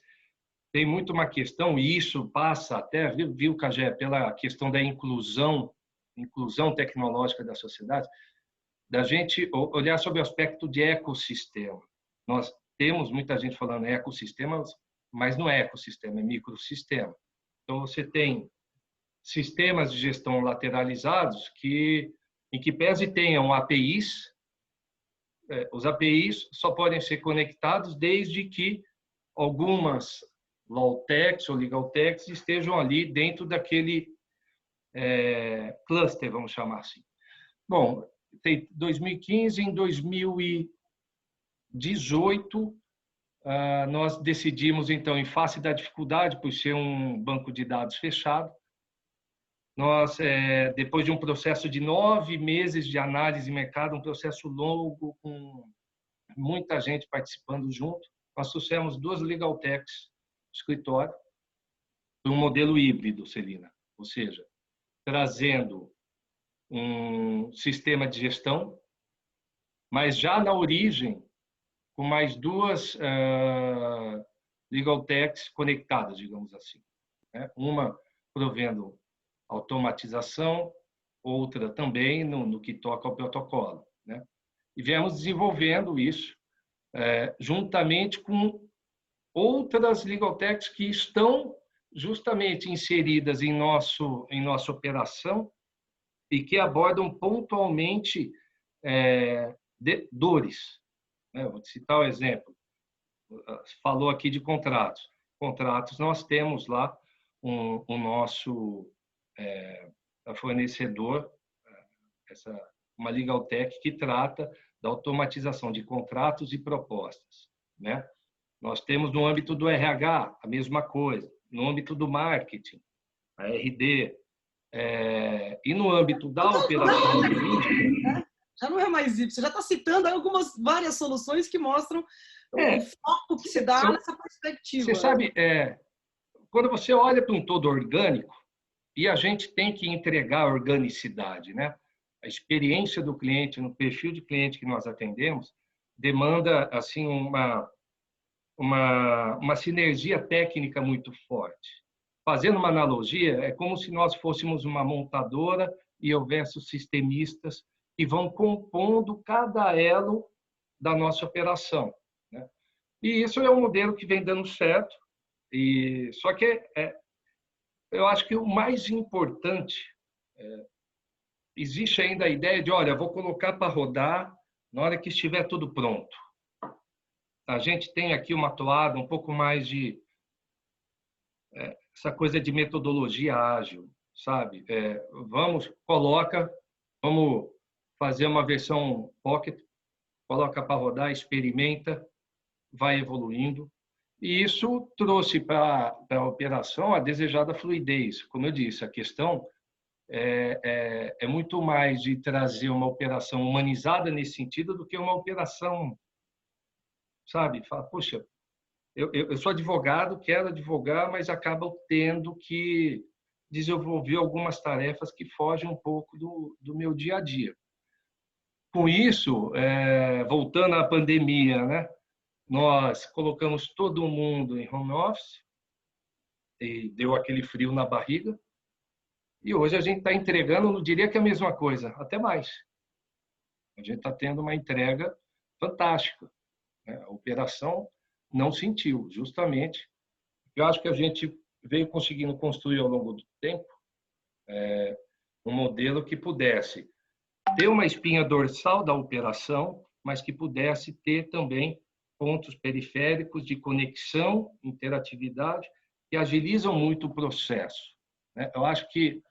tem muito uma questão, e isso passa até, viu, Cagé, pela questão da inclusão tecnológica da sociedade, da gente olhar sobre o aspecto de ecossistema. Nós temos muita gente falando ecossistema, mas não é ecossistema, é microsistema. Então, você tem sistemas de gestão lateralizados em que pese tenham APIs, os APIs só podem ser conectados desde que algumas Lawtechs ou Legaltechs estejam ali dentro daquele cluster, vamos chamar assim. Bom, tem 2015, em 2018, nós decidimos, então, em face da dificuldade, por ser um banco de dados fechado, nós, depois de um processo de 9 meses de análise de mercado, um processo longo, com muita gente participando junto, nós trouxemos 2 Legaltechs no escritório, para um modelo híbrido, Celina, ou seja, trazendo um sistema de gestão, mas já na origem, com mais 2 Legaltechs conectadas, digamos assim, né? Uma provendo automatização, outra também no que toca ao protocolo, né? E viemos desenvolvendo isso juntamente com outras Legaltechs que estão justamente inseridas em nossa operação e que abordam pontualmente dores, né? Vou citar um exemplo. Falou aqui de contratos. Contratos, nós temos lá o nosso fornecedor, uma Legaltech que trata da automatização de contratos e propostas, né? Nós temos no âmbito do RH a mesma coisa, no âmbito do marketing, a RD, e no âmbito da operação jurídica. Já não é mais isso. Você já está citando várias soluções que mostram o foco que se dá nessa perspectiva. Você sabe, quando você olha para um todo orgânico, e a gente tem que entregar a organicidade, né? A experiência do cliente, no perfil de cliente que nós atendemos, demanda assim uma sinergia técnica muito forte. Fazendo uma analogia, é como se nós fôssemos uma montadora e houvesse os sistemistas que vão compondo cada elo da nossa operação, né? E isso é um modelo que vem dando certo, só que eu acho que o mais importante, existe ainda a ideia de, olha, vou colocar para rodar na hora que estiver tudo pronto. A gente tem aqui uma toada um pouco mais de essa coisa de metodologia ágil, sabe? Vamos fazer uma versão Pocket, coloca para rodar, experimenta, vai evoluindo. E isso trouxe para a operação a desejada fluidez. Como eu disse, a questão é muito mais de trazer uma operação humanizada nesse sentido do que uma operação, sabe? Fala, poxa, eu sou advogado, quero advogar, mas acabo tendo que desenvolver algumas tarefas que fogem um pouco do meu dia a dia. Com isso, voltando à pandemia, né? Nós colocamos todo mundo em home office e deu aquele frio na barriga. E hoje a gente está entregando, não diria que é a mesma coisa, até mais. A gente está tendo uma entrega fantástica, né? A operação não sentiu, justamente. Eu acho que a gente veio conseguindo construir ao longo do tempo um modelo que pudesse ter uma espinha dorsal da operação, mas que pudesse ter também pontos periféricos de conexão, interatividade, que agilizam muito o processo. Eu acho que,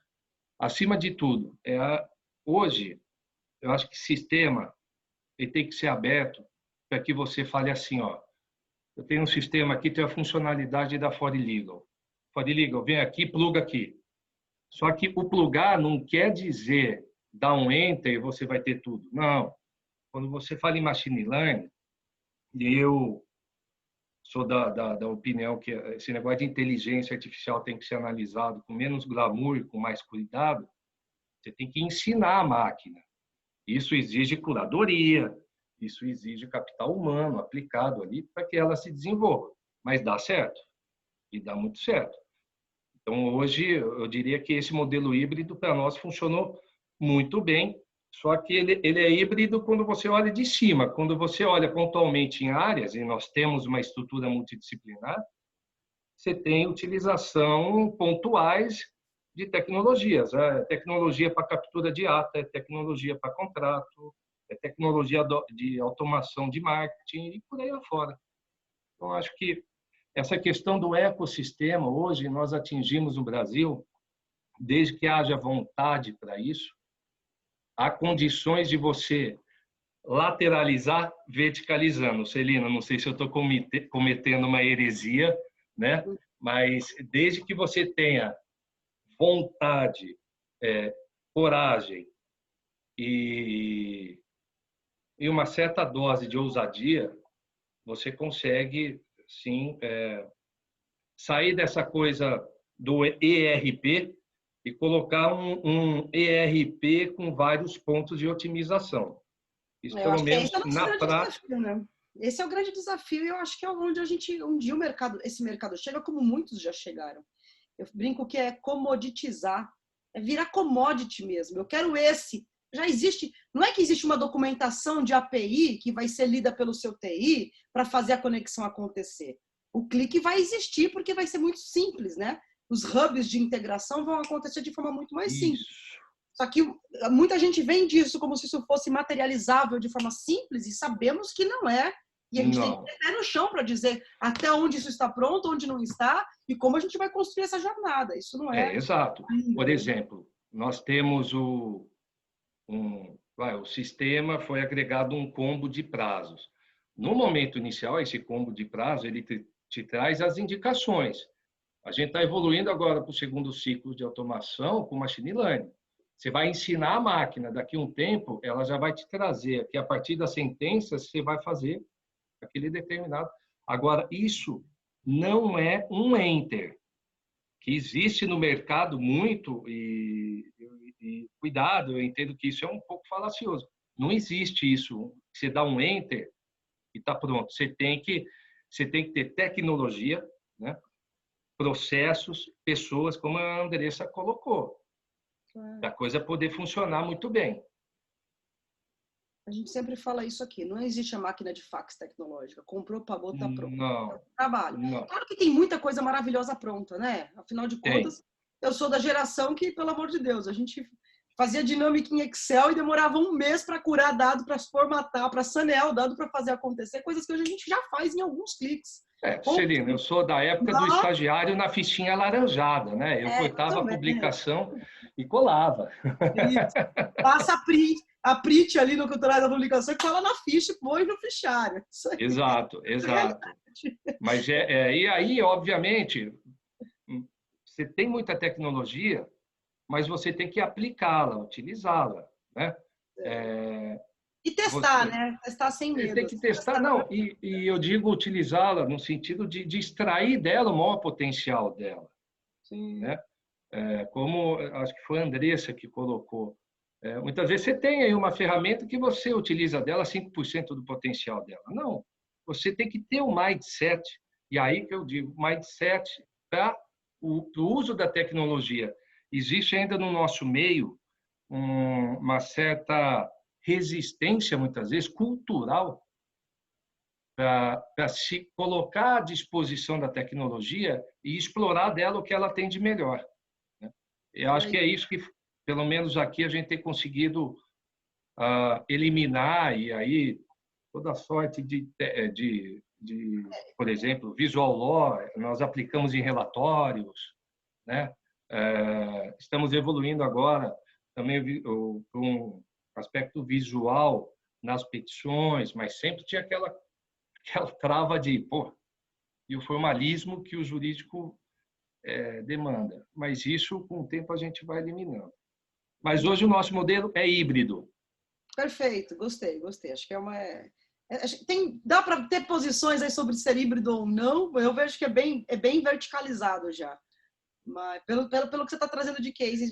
acima de tudo, hoje, eu acho que sistema ele tem que ser aberto para que você fale assim, ó, eu tenho um sistema aqui, tem a funcionalidade da ForLegal. ForLegal, vem aqui, pluga aqui. Só que o plugar não quer dizer dar um enter e você vai ter tudo. Não. Quando você fala em machine learning, e eu sou da opinião que esse negócio de inteligência artificial tem que ser analisado com menos glamour e com mais cuidado, você tem que ensinar a máquina. Isso exige curadoria, isso exige capital humano aplicado ali para que ela se desenvolva. Mas dá certo, e dá muito certo. Então, hoje, eu diria que esse modelo híbrido, para nós, funcionou muito bem, só que ele é híbrido quando você olha de cima. Quando você olha pontualmente em áreas, e nós temos uma estrutura multidisciplinar, você tem utilização pontuais de tecnologias. É tecnologia para captura de ata, é tecnologia para contrato, é tecnologia de automação de marketing e por aí afora. Então, acho que essa questão do ecossistema, hoje, nós atingimos no Brasil, desde que haja vontade para isso, há condições de você lateralizar verticalizando. Celina, não sei se eu estou cometendo uma heresia, né? Mas desde que você tenha vontade, coragem e uma certa dose de ousadia, você consegue, sim, sair dessa coisa do ERP e colocar um ERP com vários pontos de otimização. Isso, pelo menos, na prática... Né? Esse é o grande desafio e eu acho que é onde um dia esse mercado chega, como muitos já chegaram. Eu brinco que é comoditizar, é virar commodity mesmo. Eu quero esse. Já existe, não é que existe uma documentação de API que vai ser lida pelo seu TI para fazer a conexão acontecer. O clique vai existir porque vai ser muito simples, né? Os hubs de integração vão acontecer de forma muito mais simples. Só que muita gente vende isso como se isso fosse materializável de forma simples e sabemos que não é. E a gente tem que ter pé no chão para dizer até onde isso está pronto, onde não está e como a gente vai construir essa jornada. Isso não é... exato. Por exemplo, nós temos o sistema foi agregado um combo de prazos. No momento inicial, esse combo de prazo, ele te traz as indicações. A gente está evoluindo agora para o segundo ciclo de automação com machine learning. Você vai ensinar a máquina, daqui a um tempo, ela já vai te trazer, que a partir das sentenças você vai fazer aquele determinado. Agora, isso não é um enter, que existe no mercado muito, e cuidado, eu entendo que isso é um pouco falacioso. Não existe isso. Você dá um enter e está pronto. Você tem que ter tecnologia, né? Processos, pessoas, como a Andressa colocou, da coisa poder funcionar muito bem. A gente sempre fala isso aqui, não existe a máquina de fax tecnológica. Comprou, pagou, tá pronto. Não. Trabalho. Não. Claro que tem muita coisa maravilhosa pronta, né? Afinal de contas, eu sou da geração que, pelo amor de Deus, a gente fazia dinâmica em Excel e demorava um mês para curar dado, para formatar, para sanear o dado, para fazer acontecer, coisas que hoje a gente já faz em alguns cliques. Celina, eu sou da época do estagiário na fichinha alaranjada, né? Eu cortava a publicação e colava. Isso. Passa a print ali no cantorário da publicação e cola na ficha e põe no fichário. Exato. Mas e aí, obviamente, você tem muita tecnologia, mas você tem que aplicá-la, utilizá-la, né? E testar, Você né? Testar sem medo. tem que testar, não, e eu digo utilizá-la no sentido de extrair dela o maior potencial dela, Sim. né? Como acho que foi a Andressa que colocou, muitas vezes você tem aí uma ferramenta que você utiliza dela 5% do potencial dela. Não, você tem que ter um mindset, e aí que eu digo, mindset para o uso da tecnologia. Existe ainda no nosso meio uma certa resistência, muitas vezes, cultural, para se colocar à disposição da tecnologia e explorar dela o que ela tem de melhor. Eu acho que é isso que, pelo menos aqui, a gente tem conseguido eliminar, e aí toda a sorte por exemplo, Visual Law, nós aplicamos em relatórios, né? Estamos evoluindo agora também para um aspecto visual nas petições, mas sempre tinha aquela trava de, e o formalismo que o jurídico demanda. Mas isso, com o tempo, a gente vai eliminando. Mas hoje o nosso modelo é híbrido. Perfeito, gostei. Acho que dá para ter posições aí sobre ser híbrido ou não. Eu vejo que é bem verticalizado já. Mas pelo que você está trazendo de cases.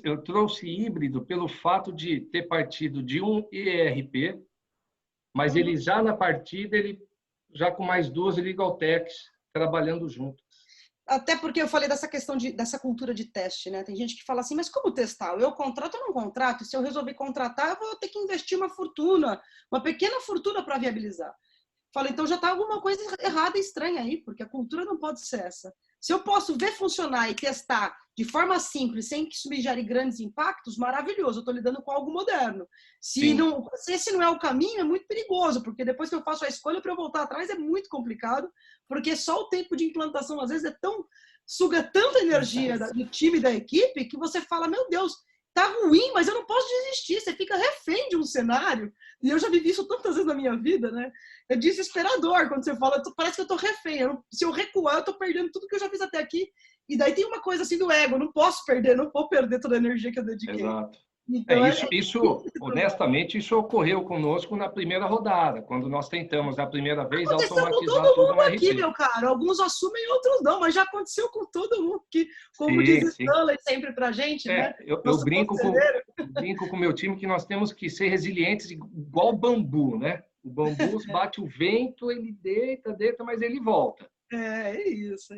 Eu trouxe híbrido pelo fato de ter partido de um ERP, mas ele já na partida, ele já com mais duas Legaltechs trabalhando juntos. Até porque eu falei dessa questão dessa cultura de teste, né? Tem gente que fala assim, mas como testar? Eu contrato ou não contrato? Se eu resolver contratar, eu vou ter que investir uma pequena fortuna para viabilizar. Fala, então já está alguma coisa errada e estranha aí, porque a cultura não pode ser essa. Se eu posso ver funcionar e testar de forma simples, sem que isso me gere grandes impactos, maravilhoso, eu estou lidando com algo moderno. Se esse não é o caminho, é muito perigoso, porque depois que eu faço a escolha para eu voltar atrás é muito complicado, porque só o tempo de implantação, às vezes, suga tanta energia do time, da equipe, que você fala, meu Deus, tá ruim, mas eu não posso desistir. Você fica refém de um cenário. E eu já vivi isso tantas vezes na minha vida, né? É desesperador quando você fala, parece que eu tô refém. Se eu recuar, eu tô perdendo tudo que eu já fiz até aqui. E daí tem uma coisa assim do ego, não posso perder, não vou perder toda a energia que eu dediquei. Exato. Então, Honestamente, isso ocorreu conosco na primeira rodada, quando nós tentamos, na primeira vez, aconteceu automatizar com todo tudo mundo no aqui, RP. meu caro. Alguns assumem, outros não, mas já aconteceu com todo mundo. Que, como sim, diz Stanley sempre pra gente, né? Eu brinco com o meu time que nós temos que ser resilientes igual bambu, né? O bambu bate o vento, ele deita, mas ele volta. É isso.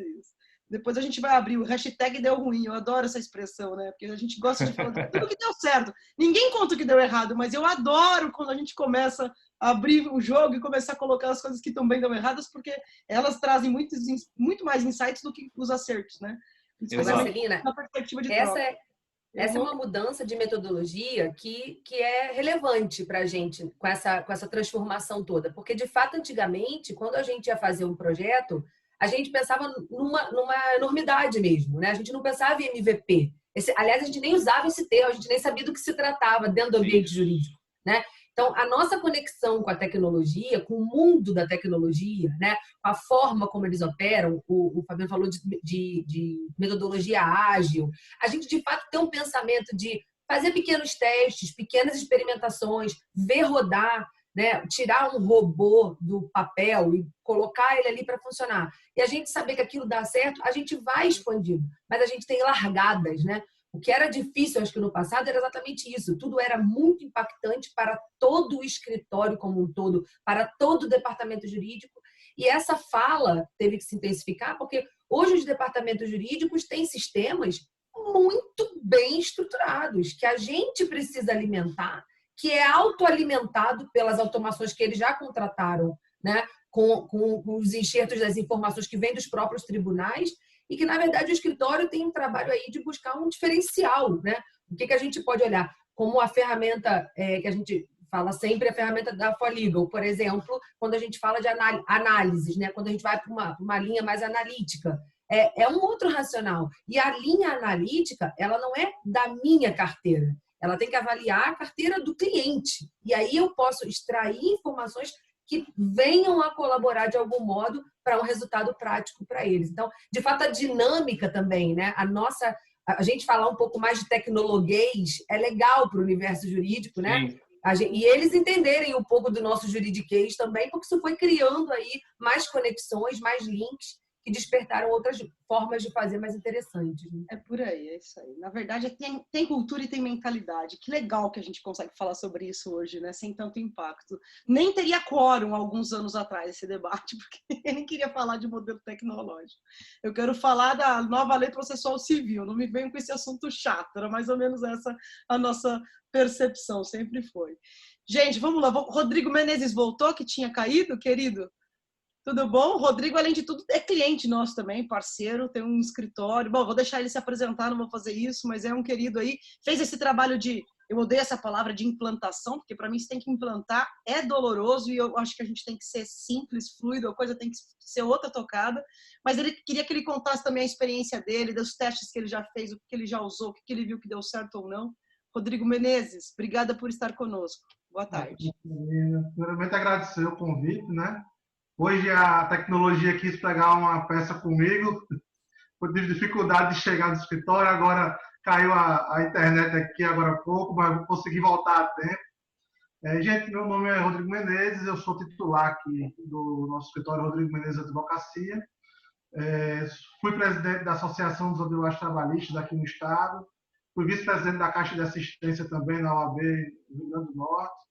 Depois a gente vai abrir o hashtag deu ruim. Eu adoro essa expressão, né? Porque a gente gosta de falar de tudo que deu certo. Ninguém conta o que deu errado, mas eu adoro quando a gente começa a abrir o jogo e começar a colocar as coisas que também dão erradas, porque elas trazem muito mais insights do que os acertos, né? Marcelina, na perspectiva de essa é uma mudança de metodologia que é relevante para a gente com essa transformação toda. Porque, de fato, antigamente, quando a gente ia fazer um projeto, a gente pensava numa enormidade mesmo, né? A gente não pensava em MVP. Aliás, a gente nem usava esse termo, a gente nem sabia do que se tratava dentro do ambiente jurídico, né? Então, a nossa conexão com a tecnologia, com o mundo da tecnologia, né? Com a forma como eles operam, o Fabiano falou de metodologia ágil, a gente, de fato, tem um pensamento de fazer pequenos testes, pequenas experimentações, ver rodar, né? Tirar um robô do papel e colocar ele ali para funcionar. E a gente saber que aquilo dá certo, a gente vai expandindo, mas a gente tem largadas, né? O que era difícil, acho que no passado, era exatamente isso. Tudo era muito impactante para todo o escritório como um todo, para todo o departamento jurídico. E essa fala teve que se intensificar, porque hoje os departamentos jurídicos têm sistemas muito bem estruturados, que a gente precisa alimentar, que é autoalimentado pelas automações que eles já contrataram, né? Com os enxertos das informações que vêm dos próprios tribunais, e que, na verdade, o escritório tem um trabalho aí de buscar um diferencial, né? O que a gente pode olhar? Como a ferramenta que a gente fala sempre, a ferramenta da FOLegal, por exemplo, quando a gente fala de análises, né? Quando a gente vai para uma linha mais analítica, é um outro racional. E a linha analítica, ela não é da minha carteira, ela tem que avaliar a carteira do cliente. E aí eu posso extrair informações que venham a colaborar de algum modo para um resultado prático para eles. Então, de fato, a dinâmica também, né? a gente falar um pouco mais de tecnologuês é legal para o universo jurídico, né? Sim. E eles entenderem um pouco do nosso juridiquês também, porque isso foi criando aí mais conexões, mais links que despertaram outras formas de fazer mais interessantes. Né? É por aí, é isso aí. Na verdade, tem cultura e tem mentalidade. Que legal que a gente consegue falar sobre isso hoje, né? Sem tanto impacto. Nem teria quórum alguns anos atrás esse debate, porque eu nem queria falar de modelo tecnológico. Eu quero falar da nova lei processual civil. Não me venham com esse assunto chato. Era mais ou menos essa a nossa percepção, sempre foi. Gente, vamos lá. Rodrigo Menezes voltou, que tinha caído, querido? Tudo bom? O Rodrigo, além de tudo, é cliente nosso também, parceiro, tem um escritório. Bom, vou deixar ele se apresentar, não vou fazer isso, mas é um querido aí. Fez esse trabalho eu odeio essa palavra de implantação, porque para mim você tem que implantar, é doloroso e eu acho que a gente tem que ser simples, fluido, a coisa tem que ser outra tocada. Mas ele queria que ele contasse também a experiência dele, dos testes que ele já fez, o que ele já usou, o que ele viu que deu certo ou não. Rodrigo Menezes, obrigada por estar conosco. Boa tarde. Primeiramente, agradecer o convite, né? Hoje a tecnologia quis pegar uma peça comigo, eu tive dificuldade de chegar no escritório, agora caiu a internet aqui agora há pouco, mas vou conseguir voltar a tempo. Gente, meu nome é Rodrigo Menezes, eu sou titular aqui do nosso escritório Rodrigo Menezes Advocacia. Fui presidente da Associação dos Advogados Trabalhistas aqui no estado, fui vice-presidente da Caixa de Assistência também na OAB Rio Grande do Norte.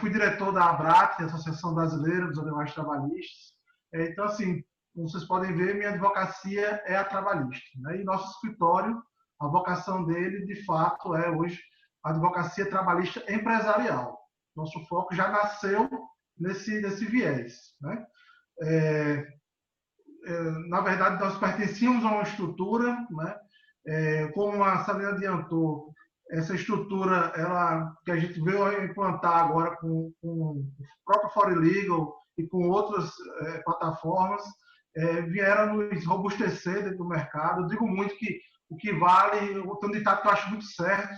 Fui diretor da ABRAT, Associação Brasileira dos Advogados Trabalhistas. Então, assim, como vocês podem ver, minha advocacia é a trabalhista. Né? E nosso escritório, a vocação dele, de fato, é hoje a advocacia trabalhista empresarial. Nosso foco já nasceu nesse viés. Né? Na verdade, nós pertencíamos a uma estrutura, né? Como a Salina adiantou, essa estrutura que a gente veio implantar agora com o próprio Fórum Legal e com outras plataformas, vieram nos robustecer dentro do mercado. Eu digo muito que o que vale, tem um ditado que eu acho muito certo,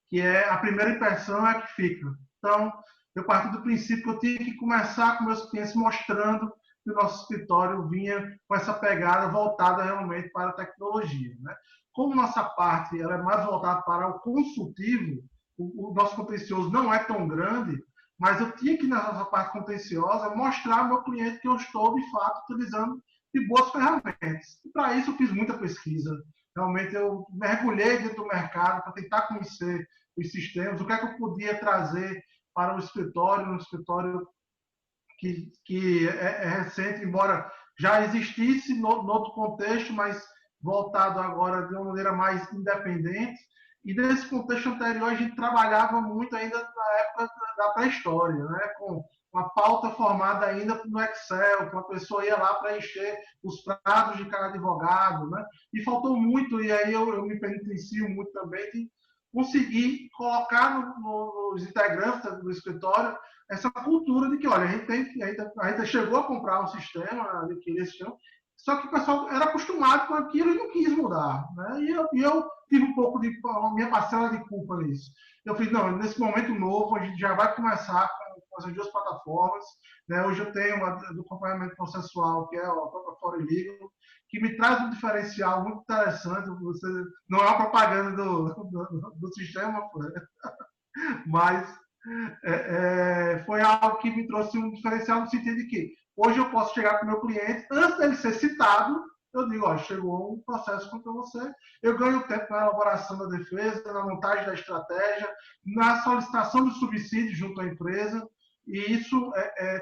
que é a primeira impressão é a que fica. Então, eu parti do princípio que eu tinha que começar com meus clientes mostrando que o nosso escritório vinha com essa pegada voltada realmente para a tecnologia. Né? Como nossa parte ela é mais voltada para o consultivo, o nosso contencioso não é tão grande, mas eu tinha que, na nossa parte contenciosa, mostrar ao meu cliente que eu estou, de fato, utilizando de boas ferramentas. E, para isso, eu fiz muita pesquisa. Realmente, eu mergulhei dentro do mercado para tentar conhecer os sistemas, o que é que eu podia trazer para o escritório, um escritório que é recente, embora já existisse no outro contexto, mas voltado agora de uma maneira mais independente. E nesse contexto anterior, a gente trabalhava muito ainda na época da pré-história, né? Com uma pauta formada ainda no Excel, que uma pessoa ia lá preencher os prazos de cada advogado, né? E faltou muito, e aí eu me penitencio muito também, de conseguir colocar nos integrantes do escritório essa cultura de que, olha, a gente chegou a comprar um sistema, adquirir esse sistema, só que o pessoal era acostumado com aquilo e não quis mudar. Né? E eu tive um pouco de a minha parcela de culpa nisso. Eu falei, não, nesse momento novo, a gente já vai começar com essas duas plataformas. Né? Hoje eu tenho uma do acompanhamento processual, que é a própria Fórum Legal, que me traz um diferencial muito interessante. Você, não é uma propaganda do sistema, mas foi algo que me trouxe um diferencial no sentido de que hoje eu posso chegar para o meu cliente, antes dele ser citado, eu digo, ó, chegou um processo contra você, eu ganho tempo na elaboração da defesa, na montagem da estratégia, na solicitação do subsídio junto à empresa, e isso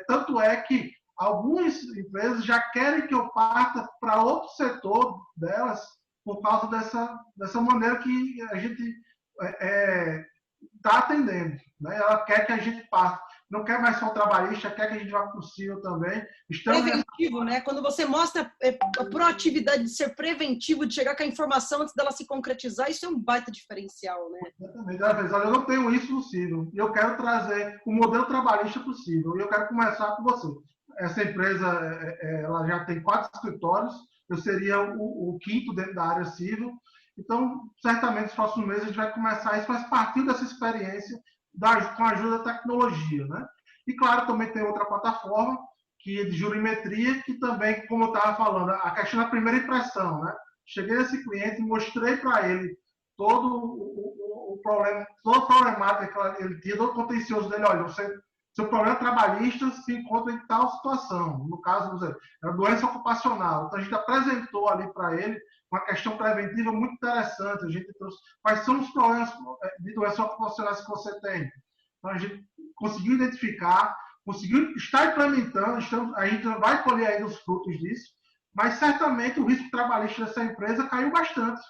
tanto é que algumas empresas já querem que eu parta para outro setor delas por causa dessa maneira que a gente está atendendo. Né? Ela quer que a gente passe. Não quer mais só o trabalhista, quer que a gente vá para o civil também. Preventivo, né? Quando você mostra a proatividade de ser preventivo, de chegar com a informação antes dela se concretizar, isso é um baita diferencial, né? Exatamente. Olha, eu não tenho isso no civil. E eu quero trazer o modelo trabalhista para o civil. E eu quero começar com você. Essa empresa ela já tem 4 escritórios. Eu seria o 5º dentro da área civil. Então, certamente, nos próximos meses, a gente vai começar isso, mas partindo dessa experiência com a ajuda da tecnologia. Né? E, claro, também tem outra plataforma, que é de jurimetria, que também, como eu estava falando, a questão da primeira impressão. Né? cheguei nesse cliente e mostrei para ele todo o problema, toda a problemática que ele tinha, todo o contencioso dele. Olha, seu problema trabalhista se encontra em tal situação. No caso, era doença ocupacional. Então, a gente apresentou ali para ele uma questão preventiva muito interessante. A gente trouxe quais são os problemas de doenças ocupacionais que você tem. Então, a gente conseguiu identificar, conseguiu estar implementando, a gente vai colher ainda os frutos disso, mas certamente o risco trabalhista dessa empresa caiu bastante,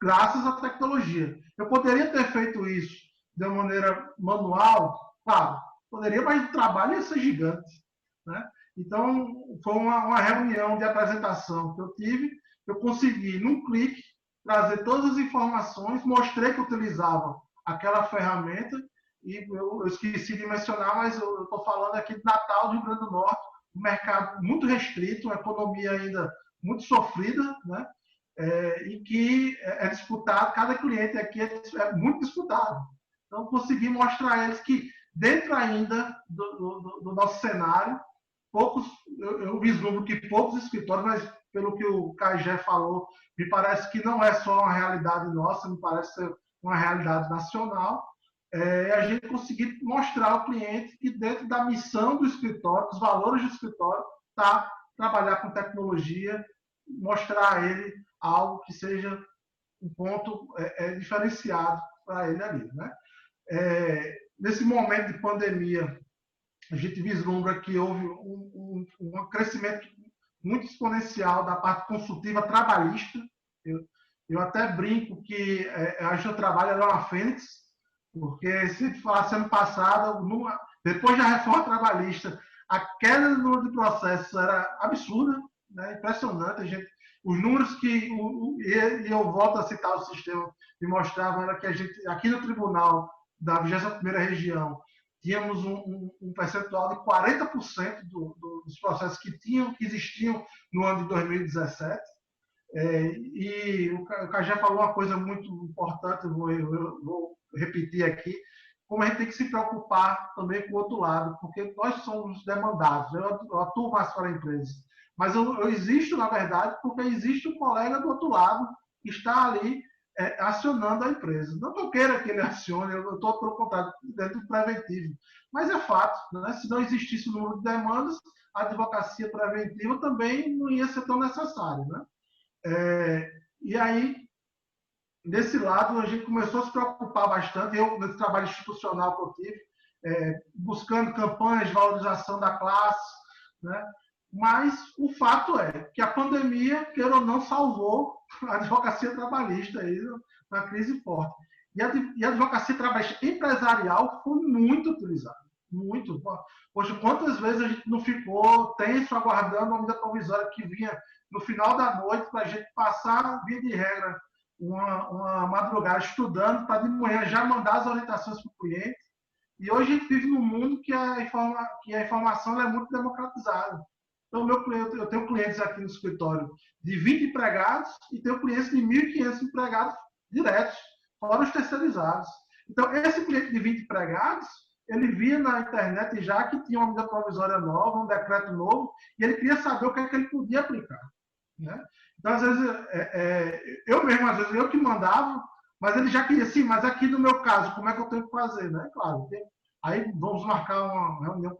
graças à tecnologia. Eu poderia ter feito isso de uma maneira manual, claro, poderia, mas o trabalho ia ser gigante, né? Então, foi uma reunião de apresentação que eu tive, eu consegui, num clique, trazer todas as informações, mostrei que utilizava aquela ferramenta, e eu esqueci de mencionar, mas eu estou falando aqui de Natal, do Rio Grande do Norte, um mercado muito restrito, uma economia ainda muito sofrida, né? E que é disputado, cada cliente aqui é muito disputado. Então, consegui mostrar a eles que, dentro ainda do nosso cenário, eu vislumbro que poucos escritórios, mas pelo que o Cagé falou, me parece que não é só uma realidade nossa, me parece ser uma realidade nacional, a gente conseguir mostrar ao cliente que dentro da missão do escritório, dos valores do escritório, está trabalhar com tecnologia, mostrar a ele algo que seja um ponto diferenciado para ele ali, né? Nesse momento de pandemia, a gente vislumbra que houve um crescimento muito exponencial da parte consultiva trabalhista. Eu até brinco que a Agência Trabalho era uma fênix, porque se falasse ano passado, depois da reforma trabalhista, a queda do número de processos era absurda, né? Impressionante. Os números e eu volto a citar o sistema, me mostravam era que a gente, aqui no tribunal da 21ª Região, tínhamos um percentual de 40% dos processos que existiam no ano de 2017. E o Cajé falou uma coisa muito importante, eu vou repetir aqui, como a gente tem que se preocupar também com o outro lado, porque nós somos demandados, eu atuo mais para a empresa, mas eu existo, na verdade, porque existe um colega do outro lado que está ali acionando a empresa. Não que eu queira que ele acione, eu estou, pelo contrário, dentro do preventivo. Mas é fato, né? Se não existisse o número de demandas, a advocacia preventiva também não ia ser tão necessária, né? E aí, desse lado, a gente começou a se preocupar bastante, eu, nesse trabalho institucional que eu tive, buscando campanhas de valorização da classe, né? Mas o fato é que a pandemia, queira ou não, salvou a advocacia trabalhista aí na crise forte. E a advocacia trabalhista empresarial foi muito utilizada. Muito. Poxa, quantas vezes a gente não ficou tenso aguardando uma medida provisória que vinha no final da noite para a gente passar, via de regra, uma madrugada estudando para de manhã já mandar as orientações para o cliente. E hoje a gente vive num mundo que a informação é muito democratizada. Então, eu tenho clientes aqui no escritório de 20 empregados e tenho clientes de 1.500 empregados diretos, fora os terceirizados. Então, esse cliente de 20 empregados, ele via na internet já que tinha uma medida provisória nova, um decreto novo, e ele queria saber o que é que ele podia aplicar, né? Então, às vezes, eu mesmo, às vezes, eu que mandava, mas ele já queria, sim, mas aqui no meu caso, como é que eu tenho que fazer, né? Claro, aí vamos marcar uma reunião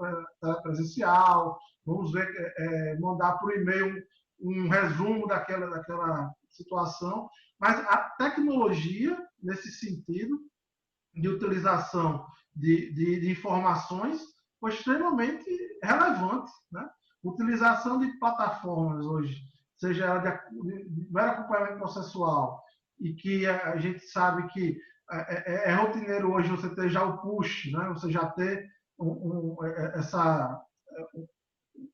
presencial, vamos ver, mandar por e-mail um resumo daquela situação, mas a tecnologia, nesse sentido, de utilização de informações, foi extremamente relevante, né? Utilização de plataformas hoje, seja ela de mero acompanhamento processual, e que a gente sabe que é rotineiro hoje você ter já o push, né? Você já ter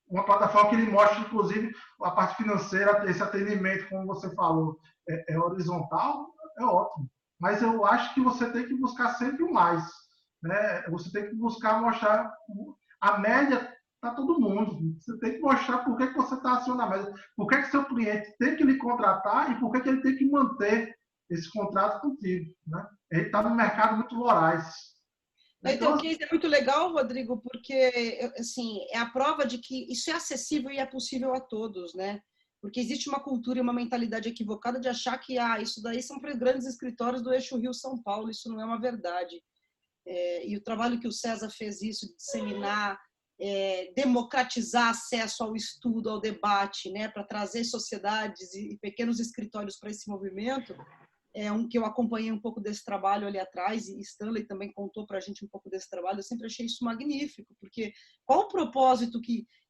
uma plataforma que lhe mostra, inclusive, a parte financeira, esse atendimento, como você falou, horizontal, é ótimo. Mas eu acho que você tem que buscar sempre o mais, né? Você tem que buscar mostrar a média para todo mundo. Você tem que mostrar por que você está acima da média, por que seu cliente tem que lhe contratar e por que ele tem que manter esse contrato contigo, né? Ele está no mercado muito voraz. Então, isso é muito legal, Rodrigo, porque assim, é a prova de que isso é acessível e é possível a todos, né? porque existe uma cultura e uma mentalidade equivocada de achar que isso daí são para grandes escritórios do eixo Rio-São Paulo, isso não é uma verdade. E o trabalho que o César fez isso, de disseminar, democratizar acesso ao estudo, ao debate, né, para trazer sociedades e pequenos escritórios para esse movimento, que eu acompanhei um pouco desse trabalho ali atrás, e Stanley também contou para a gente um pouco desse trabalho. Eu sempre achei isso magnífico, porque qual o propósito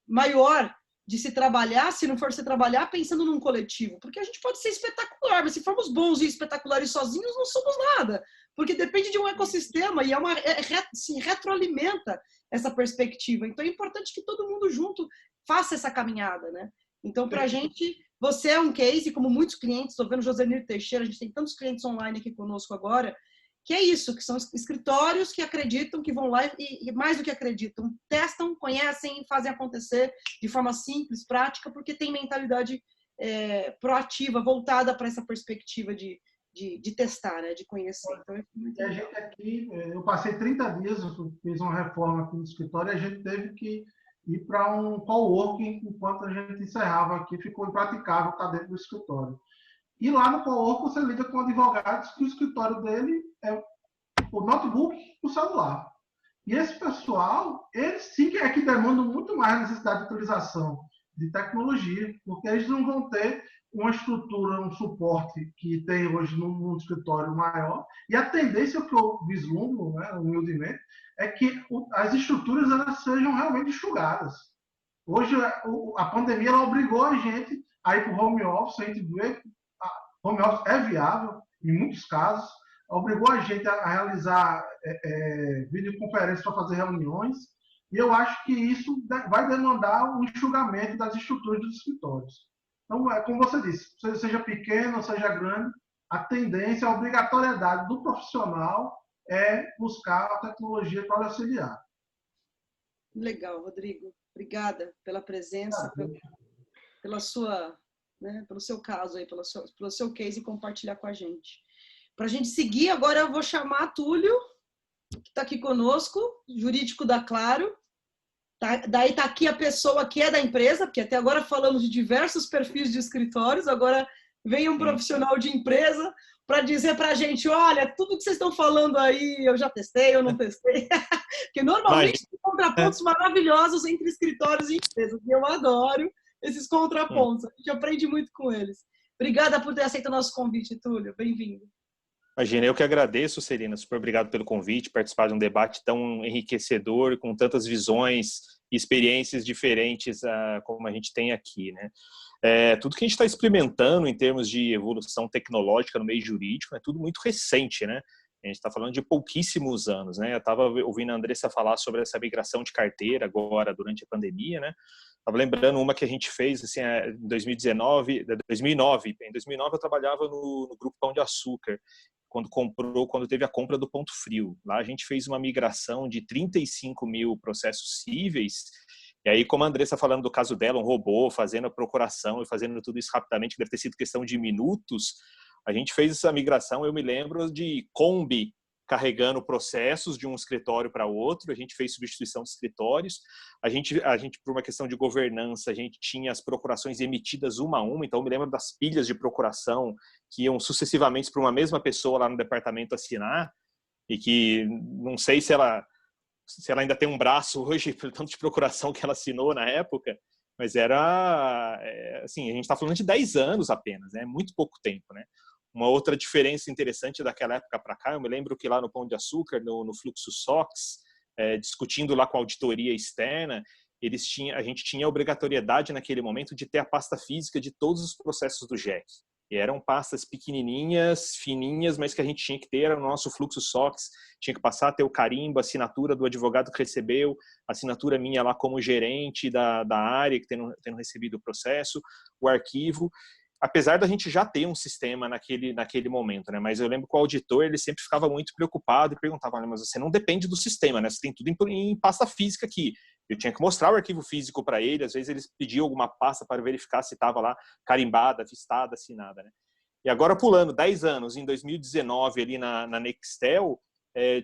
maior de se trabalhar, se não for se trabalhar pensando num coletivo? Porque a gente pode ser espetacular, mas se formos bons e espetaculares sozinhos, não somos nada, porque depende de um ecossistema e se retroalimenta essa perspectiva. Então é importante que todo mundo junto faça essa caminhada, né? Então, para a gente, você é um case, como muitos clientes, estou vendo Josenir Teixeira, a gente tem tantos clientes online aqui conosco agora, que é isso, que são escritórios que acreditam, que vão lá e mais do que acreditam, testam, conhecem e fazem acontecer de forma simples, prática, porque tem mentalidade proativa, voltada para essa perspectiva de testar, né, de conhecer. Então, a gente aqui, eu passei 30 dias, eu fiz uma reforma aqui no escritório, e a gente teve que ir para um coworking enquanto a gente encerrava aqui, ficou impraticável estar dentro do escritório. E lá no coworking você lida com advogados que o escritório dele é o notebook e o celular. E esse pessoal, eles sim que demandam muito mais necessidade de utilização de tecnologia, porque eles não vão ter uma estrutura, um suporte que tem hoje num escritório maior. E a tendência que eu vislumbro, né, humildemente, é que as estruturas elas sejam realmente enxugadas. Hoje, a pandemia ela obrigou a gente a ir para o home office. A gente vê que home office é viável, em muitos casos. Obrigou a gente a realizar videoconferências para fazer reuniões. E eu acho que isso vai demandar um enxugamento das estruturas dos escritórios. Então, como você disse, seja pequeno ou seja grande, a tendência, a obrigatoriedade do profissional é buscar a tecnologia para lhe auxiliar. Legal, Rodrigo. Obrigada pela presença, pela sua, né, pelo seu caso aí, pelo seu case e compartilhar com a gente. Para a gente seguir, agora eu vou chamar Túlio, que está aqui conosco, jurídico da Claro. Daí está aqui a pessoa que é da empresa, porque até agora falamos de diversos perfis de escritórios, agora vem um profissional de empresa para dizer para a gente, olha, tudo que vocês estão falando aí, eu já testei, eu não testei. Porque normalmente tem contrapontos maravilhosos entre escritórios e empresas, e eu adoro esses contrapontos, a gente aprende muito com eles. Obrigada por ter aceito o nosso convite, Túlio, bem-vindo. Imagina, eu que agradeço, Celina, super obrigado pelo convite, participar de um debate tão enriquecedor, com tantas visões e experiências diferentes como a gente tem aqui, né? Tudo que a gente está experimentando em termos de evolução tecnológica no meio jurídico é tudo muito recente, né? A gente está falando de pouquíssimos anos, né? Eu estava ouvindo a Andressa falar sobre essa migração de carteira agora, durante a pandemia, né? Estava lembrando uma que a gente fez assim, em 2009. Em 2009 eu trabalhava no Grupo Pão de Açúcar, quando teve a compra do Ponto Frio. Lá a gente fez uma migração de 35 mil processos cíveis. E aí, como a Andressa falando do caso dela, um robô fazendo a procuração e fazendo tudo isso rapidamente, que deve ter sido questão de minutos, a gente fez essa migração, eu me lembro de Kombi carregando processos de um escritório para outro, a gente fez substituição de escritórios, a gente por uma questão de governança, a gente tinha as procurações emitidas uma a uma, então eu me lembro das pilhas de procuração que iam sucessivamente para uma mesma pessoa lá no departamento assinar, e que não sei se ela ainda tem um braço hoje, pelo tanto de procuração que ela assinou na época, mas era, assim, a gente está falando de 10 anos apenas, né? Muito pouco tempo, né? Uma outra diferença interessante daquela época para cá, eu me lembro que lá no Pão de Açúcar, no Fluxo SOX, discutindo lá com a auditoria externa, a gente tinha a obrigatoriedade naquele momento de ter a pasta física de todos os processos do JEC. E eram pastas pequenininhas, fininhas, mas que a gente tinha que ter, era no nosso Fluxo SOX, tinha que passar a ter o carimbo, a assinatura do advogado que recebeu, a assinatura minha lá como gerente da área, que tendo recebido o processo, o arquivo. Apesar da gente já ter um sistema naquele momento, né? Mas eu lembro que o auditor, ele sempre ficava muito preocupado e perguntava, mas você não depende do sistema, né? Você tem tudo em pasta física aqui. Eu tinha que mostrar o arquivo físico para ele, às vezes eles pediam alguma pasta para verificar se estava lá carimbada, vistada, assinada, né? E agora pulando 10 anos, em 2019 ali na Nextel,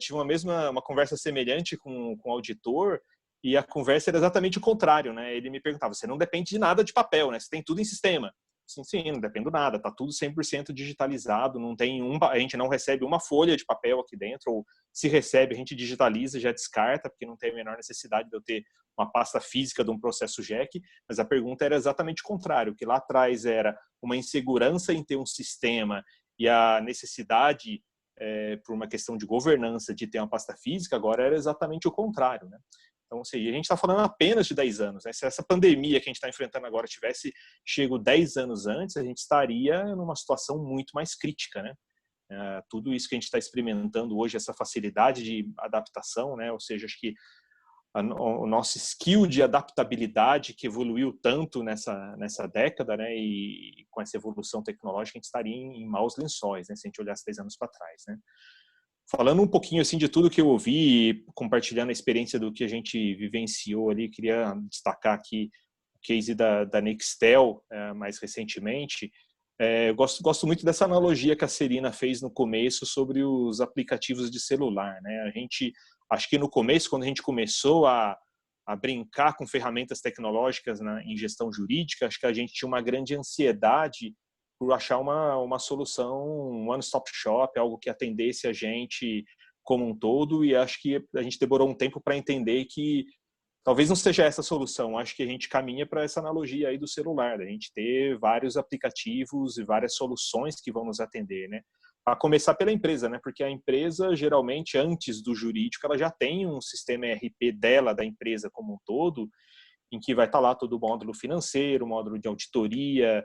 tive uma conversa semelhante com o auditor, E a conversa era exatamente o contrário, né? Ele me perguntava, você não depende de nada de papel, né? Você tem tudo em sistema. Sim, não dependo de nada, tá tudo 100% digitalizado, não tem a gente não recebe uma folha de papel aqui dentro, ou se recebe, a gente digitaliza, já descarta, porque não tem a menor necessidade de eu ter uma pasta física de um processo JEC, mas a pergunta era exatamente o contrário, que lá atrás era uma insegurança em ter um sistema e a necessidade, por uma questão de governança, de ter uma pasta física, agora era exatamente o contrário, né? Então, ou seja, a gente está falando apenas de 10 anos. Né? Se essa pandemia que a gente está enfrentando agora tivesse chego 10 anos antes, a gente estaria numa situação muito mais crítica. Né? Tudo isso que a gente está experimentando hoje, essa facilidade de adaptação, né? Ou seja, acho que o nosso skill de adaptabilidade que evoluiu tanto nessa década, né? E com essa evolução tecnológica, a gente estaria em maus lençóis, né? Se a gente olhasse 10 anos para trás. Né? Falando um pouquinho assim de tudo que eu ouvi, compartilhando a experiência do que a gente vivenciou ali, queria destacar aqui o case da Nextel, mais recentemente. Eu gosto muito dessa analogia que a Celina fez no começo sobre os aplicativos de celular, né? Acho que no começo, quando a gente começou a brincar com ferramentas tecnológicas em gestão jurídica, acho que a gente tinha uma grande ansiedade por achar uma solução, um one-stop shop, algo que atendesse a gente como um todo, e acho que a gente demorou um tempo para entender que talvez não seja essa a solução. Acho que a gente caminha para essa analogia aí do celular, a gente ter vários aplicativos e várias soluções que vão nos atender, né? A começar pela empresa, né? Porque a empresa, geralmente, antes do jurídico, ela já tem um sistema ERP dela, da empresa como um todo, em que vai estar lá todo o módulo financeiro, módulo de auditoria,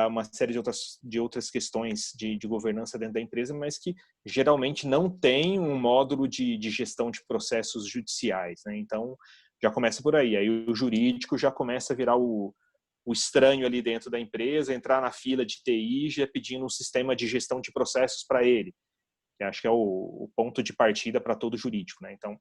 uma série de outras questões de governança dentro da empresa, mas que geralmente não tem um módulo de gestão de processos judiciais, né? Então, já começa por aí. Aí o jurídico já começa a virar o estranho ali dentro da empresa, entrar na fila de TI já pedindo um sistema de gestão de processos para ele, que acho que é o ponto de partida para todo jurídico, né? Então,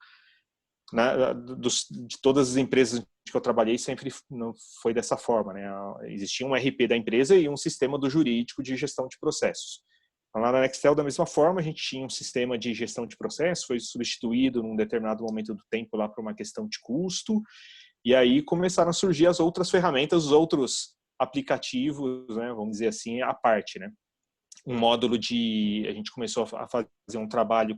de todas as empresas que eu trabalhei, sempre não foi dessa forma, né? Existia um RP da empresa e um sistema do jurídico de gestão de processos. Então, lá na Nextel, da mesma forma, a gente tinha um sistema de gestão de processos, foi substituído num determinado momento do tempo lá por uma questão de custo, e aí começaram a surgir as outras ferramentas, os outros aplicativos, né? Vamos dizer assim, à parte, né? A gente começou a fazer um trabalho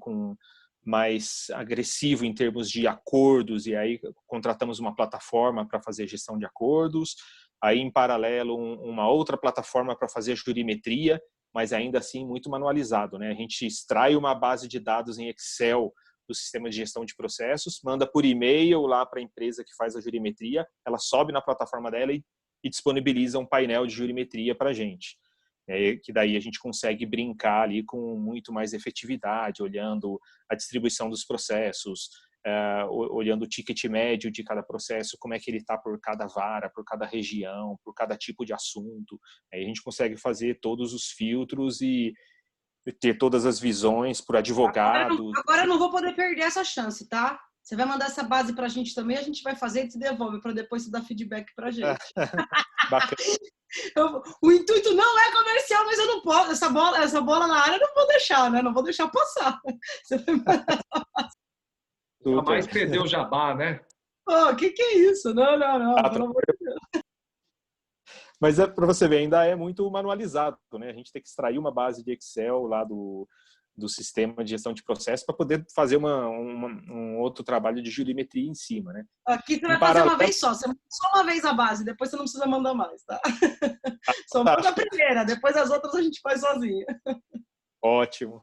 mais agressivo em termos de acordos, e aí contratamos uma plataforma para fazer gestão de acordos, aí em paralelo uma outra plataforma para fazer jurimetria, mas ainda assim muito manualizado, né? A gente extrai uma base de dados em Excel do sistema de gestão de processos, manda por e-mail lá para a empresa que faz a jurimetria, ela sobe na plataforma dela e disponibiliza um painel de jurimetria para a gente. Que daí a gente consegue brincar ali com muito mais efetividade, olhando a distribuição dos processos, olhando o ticket médio de cada processo, como é que ele está por cada vara, por cada região, por cada tipo de assunto. Aí a gente consegue fazer todos os filtros e ter todas as visões por advogado. Agora eu não vou poder perder essa chance, tá? Você vai mandar essa base para a gente também, a gente vai fazer e te devolve para depois você dar feedback para a gente. Bacana. O intuito não é comercial, mas eu não posso. Essa bola na área eu não vou deixar, né? Não vou deixar passar. Você vai mandar Jamais perdeu o jabá, né? Pô, que é isso? Não. Pelo amor de Deus. Mas para você ver, ainda é muito manualizado, né? A gente tem que extrair uma base de Excel lá do sistema de gestão de processo para poder fazer um outro trabalho de jurimetria em cima, né? Aqui você vai fazer uma vez só. Você manda só uma vez a base, depois você não precisa mandar mais, tá? Só manda a primeira, depois as outras a gente faz sozinha. Ótimo.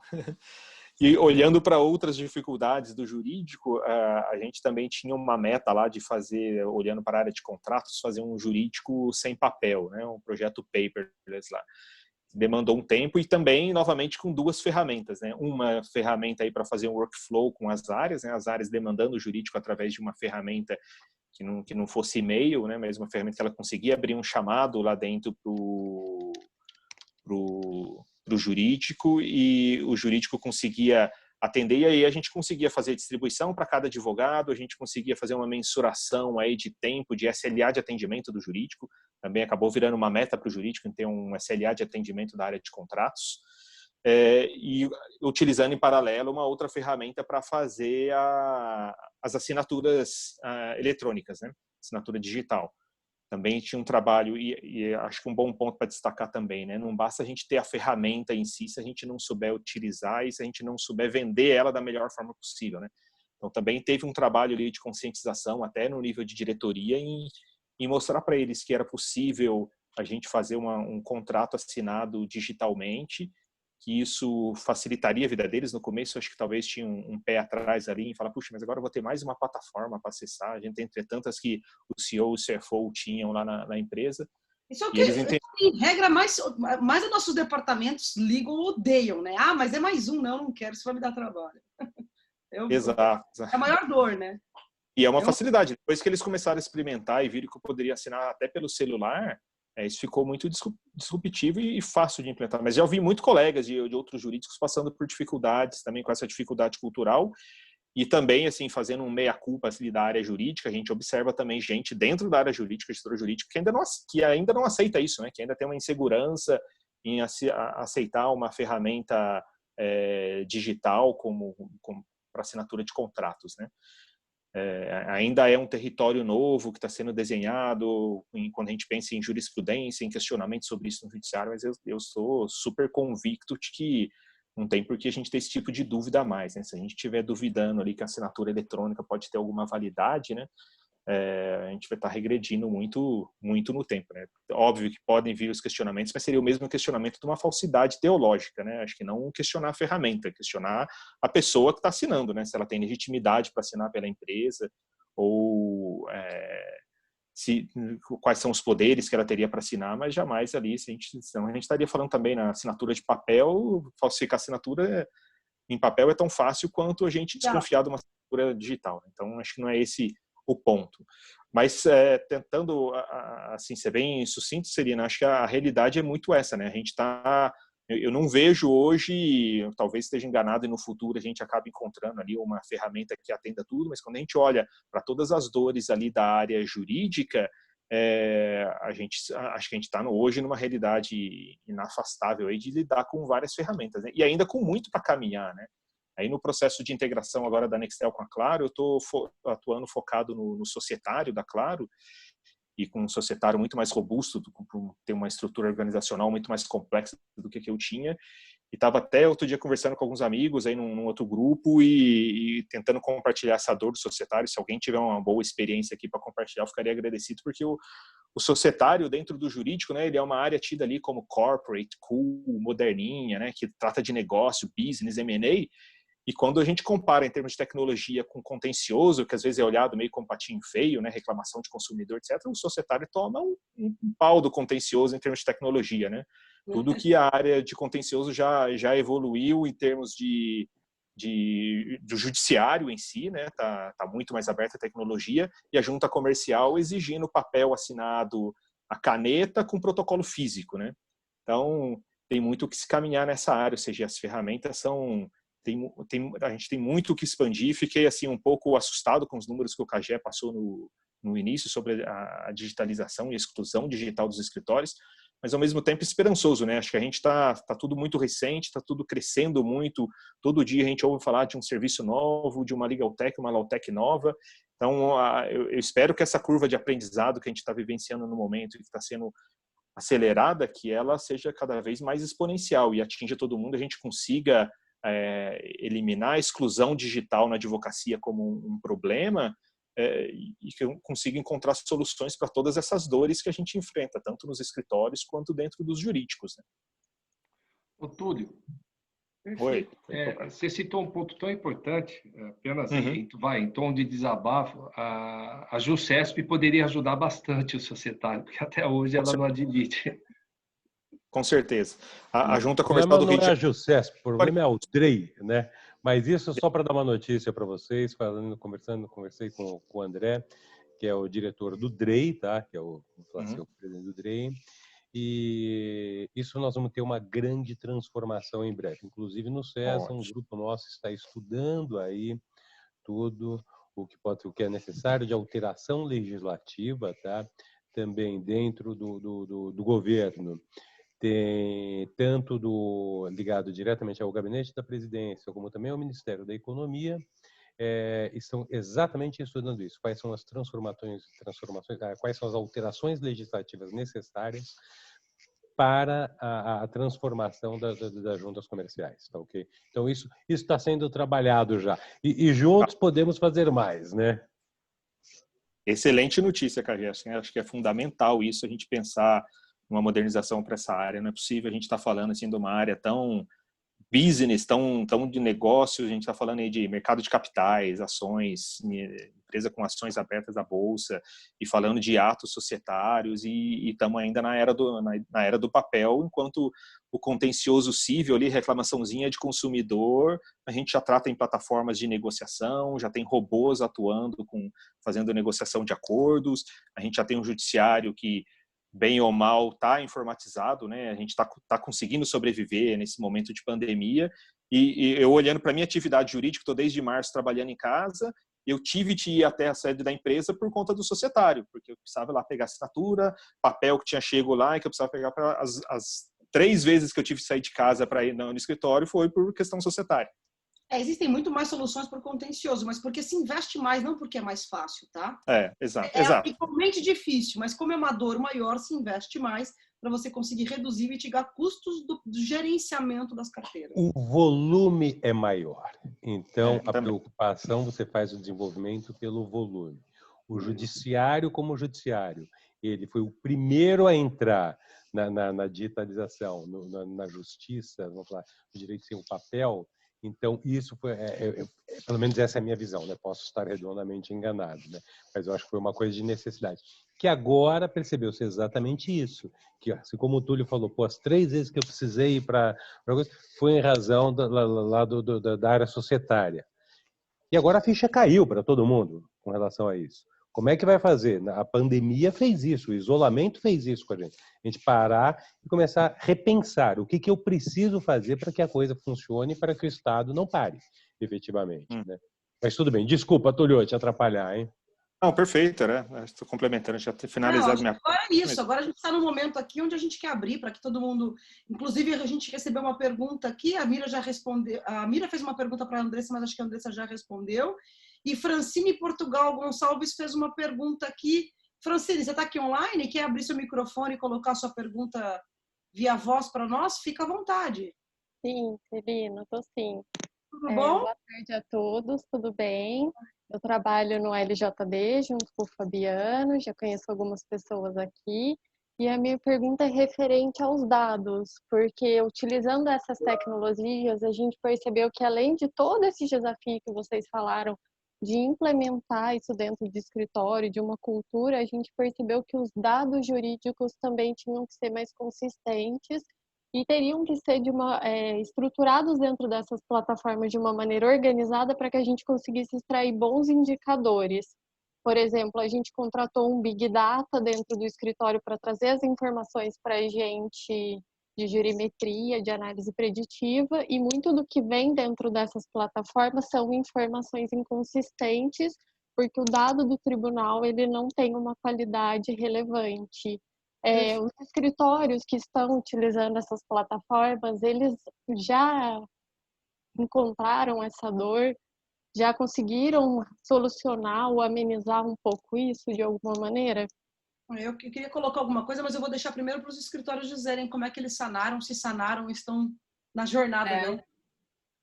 E olhando para outras dificuldades do jurídico, a gente também tinha uma meta lá de fazer, olhando para a área de contratos, fazer um jurídico sem papel, né? Um projeto paperless lá. Demandou um tempo e também, novamente, com duas ferramentas, né? Uma ferramenta aí para fazer um workflow com as áreas, né? As áreas demandando o jurídico através de uma ferramenta que não fosse e-mail, né? Mas uma ferramenta que ela conseguia abrir um chamado lá dentro pro jurídico, e o jurídico conseguia atender, e aí a gente conseguia fazer distribuição para cada advogado, a gente conseguia fazer uma mensuração aí de tempo, de SLA de atendimento do jurídico, também acabou virando uma meta para o jurídico em ter um SLA de atendimento da área de contratos. e utilizando em paralelo uma outra ferramenta para fazer as assinaturas eletrônicas, né? Assinatura digital. Também tinha um trabalho, e acho que um bom ponto para destacar também, né? Não basta a gente ter a ferramenta em si se a gente não souber utilizar e se a gente não souber vender ela da melhor forma possível, né? Então, também teve um trabalho ali de conscientização, até no nível de diretoria, em mostrar para eles que era possível a gente fazer um contrato assinado digitalmente, que isso facilitaria a vida deles. No começo, acho que talvez tinha um pé atrás ali, em falar, puxa, mas agora eu vou ter mais uma plataforma para acessar, a gente entre tantas que o CEO e o CFO tinham lá na empresa. Isso é o que, em regra, mais os nossos departamentos ligam ou odeiam, né? Ah, mas é mais um, não quero, isso vai me dar trabalho. Exato. É a maior dor, né? E é uma facilidade. Depois que eles começaram a experimentar e viram que eu poderia assinar até pelo celular, isso ficou muito disruptivo e fácil de implementar. Mas já ouvi muito colegas de outros jurídicos passando por dificuldades também com essa dificuldade cultural e também, assim, fazendo um meia-culpa assim, da área jurídica. A gente observa também gente dentro da área jurídica, gestora jurídica, que ainda não aceita isso, né? Que ainda tem uma insegurança em aceitar uma ferramenta digital como para assinatura de contratos, né? Ainda é um território novo que está sendo desenhado quando a gente pensa em jurisprudência, em questionamento sobre isso no judiciário, mas eu sou super convicto de que não tem por que a gente ter esse tipo de dúvida a mais, né? Se a gente estiver duvidando ali que a assinatura eletrônica pode ter alguma validade, né? A gente vai estar regredindo muito, muito no tempo, né? Óbvio que podem vir os questionamentos, mas seria o mesmo questionamento de uma falsidade teológica, né? Acho que não questionar a ferramenta, questionar a pessoa que está assinando, né? Se ela tem legitimidade para assinar pela empresa ou quais são os poderes que ela teria para assinar, mas jamais ali, senão a gente estaria falando também na assinatura de papel. Falsificar assinatura em papel é tão fácil quanto a gente desconfiar de uma assinatura digital. Então, acho que não é esse o ponto. Mas tentando assim ser bem sucinto, Serena, acho que a realidade é muito essa, né? A gente está, eu não vejo hoje, talvez esteja enganado e no futuro a gente acabe encontrando ali uma ferramenta que atenda tudo, mas quando a gente olha para todas as dores ali da área jurídica, acho que a gente está hoje numa realidade inafastável aí de lidar com várias ferramentas, né? E ainda com muito para caminhar, né? Aí no processo de integração agora da Nextel com a Claro, eu estou atuando focado no societário da Claro, e com um societário muito mais robusto, ter uma estrutura organizacional muito mais complexa do que eu tinha. E estava até outro dia conversando com alguns amigos aí num outro grupo e tentando compartilhar essa dor do societário. Se alguém tiver uma boa experiência aqui para compartilhar, eu ficaria agradecido, porque o societário dentro do jurídico, né, ele é uma área tida ali como corporate, cool, moderninha, né, que trata de negócio, business, M&A. E quando a gente compara em termos de tecnologia com contencioso, que às vezes é olhado meio como patinho feio, né, reclamação de consumidor, etc., o societário toma um pau do contencioso em termos de tecnologia, né? Tudo que a área de contencioso já evoluiu em termos do judiciário em si, né? Tá muito mais aberta a tecnologia, e a junta comercial exigindo papel assinado a caneta com protocolo físico, né? Então, tem muito que se caminhar nessa área, ou seja, as ferramentas são... a gente tem muito que expandir. Fiquei assim um pouco assustado com os números que o CAGE passou no início sobre a digitalização e a exclusão digital dos escritórios, mas ao mesmo tempo esperançoso, né? Acho que a gente tá tudo muito recente, tá tudo crescendo muito. Todo dia a gente ouve falar de um serviço novo, de uma Legal Tech, uma Law Tech nova. Então, eu espero que essa curva de aprendizado que a gente está vivenciando no momento e que está sendo acelerada, que ela seja cada vez mais exponencial e atinja todo mundo, a gente consiga eliminar a exclusão digital na advocacia como um problema, e que eu consiga encontrar soluções para todas essas dores que a gente enfrenta, tanto nos escritórios quanto dentro dos jurídicos, né? Ô, Túlio, perfeito. Você citou um ponto tão importante, apenas em tom de desabafo. A JuCesp poderia ajudar bastante o societário, porque até hoje ela não admite. Com certeza. A Junta Comercial Comercial do Rio de Janeiro... não é a JuCesp, o problema é o DREI, né? Mas isso só para dar uma notícia para vocês, conversei com o André, que é o diretor do DREI, tá? Que é o presidente do DREI. E isso nós vamos ter uma grande transformação em breve. Inclusive no CESA, um grupo nosso está estudando aí tudo o que é necessário de alteração legislativa, tá? Também dentro do governo. tem tanto ligado diretamente ao Gabinete da Presidência, como também ao Ministério da Economia, estão exatamente estudando isso. Quais são as transformações, quais são as alterações legislativas necessárias para a transformação das juntas comerciais, tá ok? Então, isso está sendo trabalhado já. E juntos podemos fazer mais, né? Excelente notícia, Cagé. Acho que é fundamental isso, a gente pensar uma modernização para essa área. Não é possível a gente estar falando assim de uma área tão business, tão de negócios, a gente está falando aí de mercado de capitais, ações, empresa com ações abertas à bolsa, e falando de atos societários, e estamos ainda na era do papel, enquanto o contencioso civil ali, reclamaçãozinha de consumidor, a gente já trata em plataformas de negociação, já tem robôs atuando, fazendo negociação de acordos, a gente já tem um judiciário que, bem ou mal, está informatizado, né? A gente está conseguindo sobreviver nesse momento de pandemia. E eu, olhando para a minha atividade jurídica, estou desde março trabalhando em casa, eu tive de ir até a sede da empresa por conta do societário, porque eu precisava lá pegar assinatura, papel que tinha chego lá e que eu precisava pegar para as 3 vezes que eu tive que sair de casa para ir no escritório foi por questão societária. Existem muito mais soluções por contencioso, mas porque se investe mais, não porque é mais fácil, tá? Exato. É igualmente difícil, mas como é uma dor maior, se investe mais para você conseguir reduzir e mitigar custos do gerenciamento das carteiras. O volume é maior. Então, a preocupação, você faz o desenvolvimento pelo volume. O judiciário, como judiciário, ele foi o primeiro a entrar na digitalização, na justiça, vamos falar, no direito sem o papel. Então, isso foi, pelo menos essa é a minha visão, né? Posso estar redondamente enganado, né? Mas eu acho que foi uma coisa de necessidade. Que agora percebeu-se exatamente isso. Que, assim como o Túlio falou, as 3 vezes que eu precisei ir para foi em razão da área societária. E agora a ficha caiu para todo mundo com relação a isso. Como é que vai fazer? A pandemia fez isso, o isolamento fez isso com a gente. A gente parar e começar a repensar o que eu preciso fazer para que a coisa funcione e para que o Estado não pare, efetivamente. Né? Mas tudo bem. Desculpa, Túlio, te atrapalhar, hein? Não, perfeito, né? Estou complementando, já ter finalizado minha... Agora é isso, agora a gente está num momento aqui onde a gente quer abrir para que todo mundo... Inclusive, a gente recebeu uma pergunta aqui, a Mira já respondeu, a Mira fez uma pergunta para a Andressa, mas acho que a Andressa já respondeu, e Francine Portugal Gonçalves fez uma pergunta aqui. Francine, você está aqui online? Quer abrir seu microfone e colocar sua pergunta via voz para nós? Fica à vontade. Sim, Celina, estou sim. Tudo bom? Boa tarde a todos, tudo bem? Eu trabalho no LJD junto com o Fabiano, já conheço algumas pessoas aqui. E a minha pergunta é referente aos dados, porque utilizando essas tecnologias, a gente percebeu que além de todo esse desafio que vocês falaram, de implementar isso dentro de escritório, de uma cultura, a gente percebeu que os dados jurídicos também tinham que ser mais consistentes e teriam que ser estruturados dentro dessas plataformas de uma maneira organizada para que a gente conseguisse extrair bons indicadores. Por exemplo, a gente contratou um Big Data dentro do escritório para trazer as informações para a gente de jurimetria, de análise preditiva, e muito do que vem dentro dessas plataformas são informações inconsistentes, porque o dado do tribunal ele não tem uma qualidade relevante. Os escritórios que estão utilizando essas plataformas, eles já encontraram essa dor, já conseguiram solucionar ou amenizar um pouco isso de alguma maneira? Eu queria colocar alguma coisa, mas eu vou deixar primeiro para os escritórios dizerem como é que eles sanaram, se sanaram, estão na jornada dele.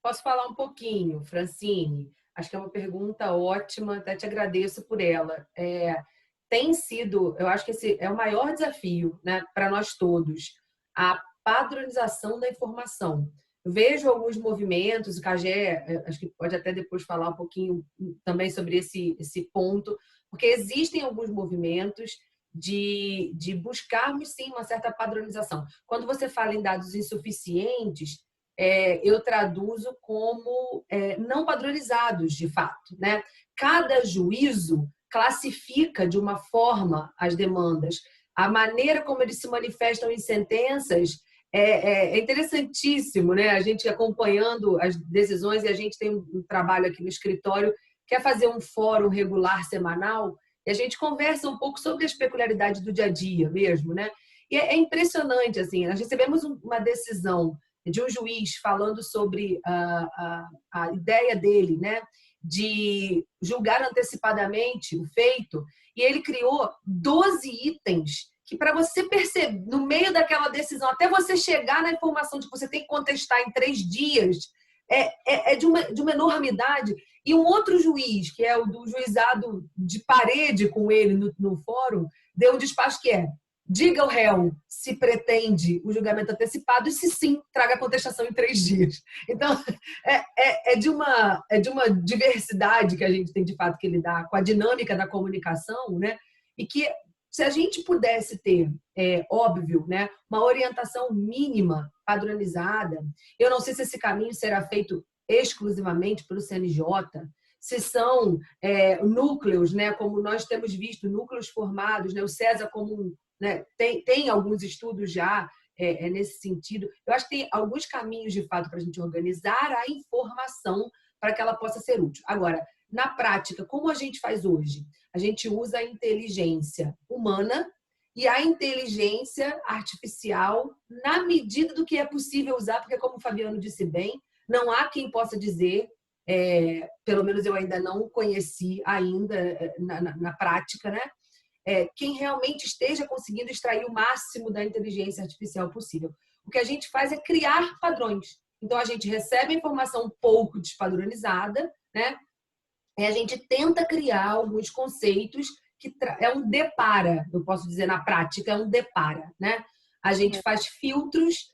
Posso falar um pouquinho, Francine? Acho que é uma pergunta ótima, até te agradeço por ela. Tem sido, eu acho que esse é o maior desafio, né, para nós todos, a padronização da informação. Eu vejo alguns movimentos, o Cagé, acho que pode até depois falar um pouquinho também sobre esse ponto, porque existem alguns movimentos de buscarmos, sim, uma certa padronização. Quando você fala em dados insuficientes, eu traduzo como não padronizados, de fato, né? Cada juízo classifica de uma forma as demandas. A maneira como eles se manifestam em sentenças é interessantíssimo, né? A gente acompanhando as decisões, e a gente tem um trabalho aqui no escritório, quer fazer um fórum regular semanal, e a gente conversa um pouco sobre as peculiaridades do dia a dia mesmo, né? E é impressionante, assim, nós recebemos uma decisão de um juiz falando sobre a ideia dele, né, de julgar antecipadamente o feito, e ele criou 12 itens que, para você perceber, no meio daquela decisão, até você chegar na informação de que você tem que contestar em 3 dias, é de uma enormidade. E um outro juiz, que é o do juizado de parede com ele no fórum, deu um despacho que diga ao réu se pretende o julgamento antecipado e, se sim, traga a contestação em 3 dias. Então, é de uma diversidade que a gente tem, de fato, que lidar com a dinâmica da comunicação, né? E que, se a gente pudesse ter, óbvio, né, uma orientação mínima, padronizada, eu não sei se esse caminho será feito exclusivamente pelo CNJ, se são núcleos, né, como nós temos visto, núcleos formados, né, o CESA como né, tem alguns estudos já nesse sentido. Eu acho que tem alguns caminhos, de fato, para a gente organizar a informação para que ela possa ser útil. Agora, na prática, como a gente faz hoje? A gente usa a inteligência humana e a inteligência artificial na medida do que é possível usar, porque, como o Fabiano disse bem, não há quem possa dizer, pelo menos eu ainda não conheci ainda na prática, né? Quem realmente esteja conseguindo extrair o máximo da inteligência artificial possível. O que a gente faz é criar padrões. Então, a gente recebe a informação um pouco despadronizada, né? E a gente tenta criar alguns conceitos que é um depara, eu posso dizer na prática, é um depara, né? A gente faz filtros,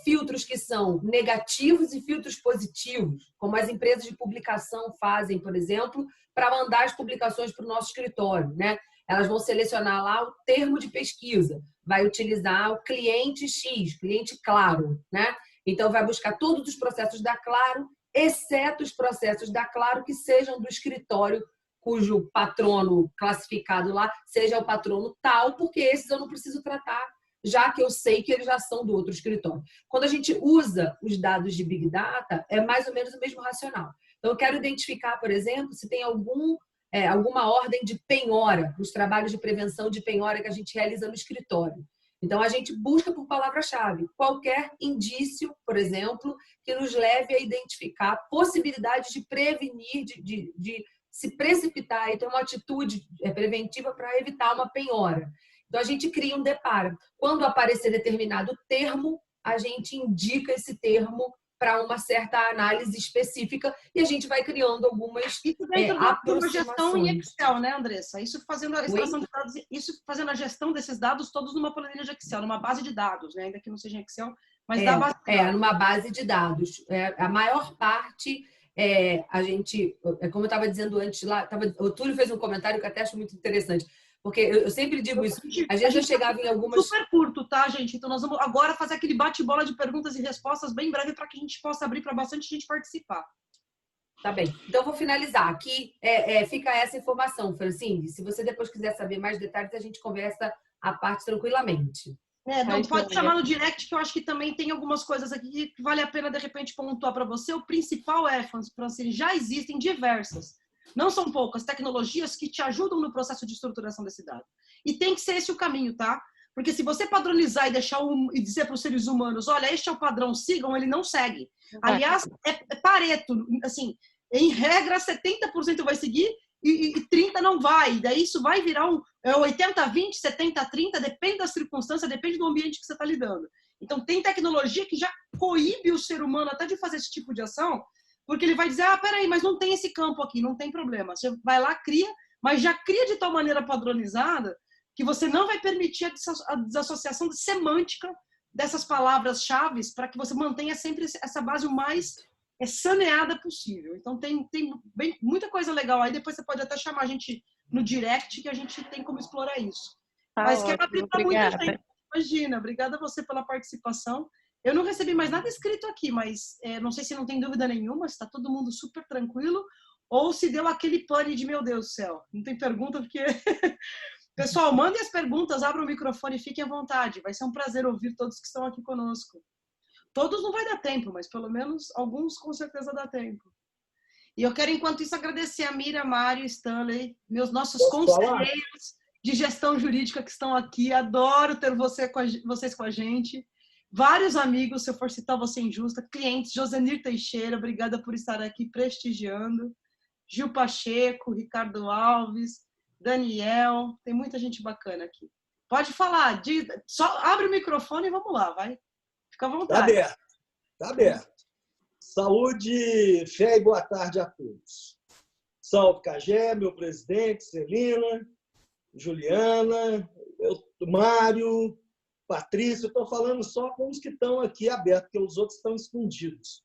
filtros que são negativos e filtros positivos, como as empresas de publicação fazem, por exemplo, para mandar as publicações para o nosso escritório, né? Elas vão selecionar lá o termo de pesquisa, vai utilizar o cliente X, cliente Claro, né? Então, vai buscar todos os processos da Claro, exceto os processos da Claro que sejam do escritório cujo patrono classificado lá seja o patrono tal, porque esses eu não preciso tratar, já que eu sei que eles já são do outro escritório. Quando a gente usa os dados de Big Data, é mais ou menos o mesmo racional. Então, eu quero identificar, por exemplo, se tem alguma ordem de penhora, os trabalhos de prevenção de penhora que a gente realiza no escritório. Então, a gente busca por palavra-chave qualquer indício, por exemplo, que nos leve a identificar possibilidades de prevenir, de se precipitar e ter uma atitude preventiva para evitar uma penhora. Então, a gente cria um deparo. Quando aparecer determinado termo, a gente indica esse termo para uma certa análise específica e a gente vai criando algumas aproximações. Gestão em Excel, né, Andressa? Isso fazendo a extração de dados, isso fazendo a gestão desses dados todos numa planilha de Excel, numa base de dados, né? Ainda que não seja em Excel, mas da base de dados. Numa base de dados. A maior parte, a gente, como eu estava dizendo antes lá, o Túlio fez um comentário que eu até acho muito interessante. Porque eu sempre digo isso. Às vezes eu chegava em algumas... Super curto, tá, gente? Então, nós vamos agora fazer aquele bate-bola de perguntas e respostas bem breve para que a gente possa abrir para bastante gente participar. Tá bem. Então, eu vou finalizar. Aqui fica essa informação, Francine. Se você depois quiser saber mais detalhes, a gente conversa a parte tranquilamente. Pode chamar no direct, que eu acho que também tem algumas coisas aqui que vale a pena, de repente, pontuar para você. O principal Francine, já existem diversas. Não são poucas tecnologias que te ajudam no processo de estruturação desse dado. E tem que ser esse o caminho, tá? Porque se você padronizar e dizer para os seres humanos, olha, este é o padrão, sigam, ele não segue. Aliás, é Pareto, assim, em regra, 70% vai seguir e 30% não vai. Daí isso vai virar 80-20, 70-30, depende da circunstância, depende do ambiente que você está lidando. Então, tem tecnologia que já coíbe o ser humano até de fazer esse tipo de ação, porque ele vai dizer, peraí, mas não tem esse campo aqui, não tem problema. Você vai lá, cria, mas já cria de tal maneira padronizada que você não vai permitir a desassociação semântica dessas palavras-chave para que você mantenha sempre essa base o mais saneada possível. Então, tem muita coisa legal aí. Depois você pode até chamar a gente no direct, que a gente tem como explorar isso. Mas quero abrir para muita gente. Imagina, obrigada a você pela participação. Eu não recebi mais nada escrito aqui, mas não sei se não tem dúvida nenhuma, se está todo mundo super tranquilo, ou se deu aquele pane de, meu Deus do céu, não tem pergunta, porque... Pessoal, mandem as perguntas, abram o microfone e fiquem à vontade. Vai ser um prazer ouvir todos que estão aqui conosco. Todos não vai dar tempo, mas pelo menos alguns com certeza dá tempo. E eu quero, enquanto isso, agradecer a Mira, Mário, Stanley, nossos conselheiros de gestão jurídica que estão aqui. Adoro ter vocês com a gente. Vários amigos, se eu for citar você injusta, clientes, Josenir Teixeira, obrigada por estar aqui prestigiando. Gil Pacheco, Ricardo Alves, Daniel, tem muita gente bacana aqui. Pode falar, só abre o microfone e vamos lá, vai. Fica à vontade. Tá aberto, tá aberto. Saúde, fé e boa tarde a todos. Salve Cagé, meu presidente, Celina, Juliana, Mário, Patrícia. Estou falando só com os que estão aqui abertos, porque os outros estão escondidos.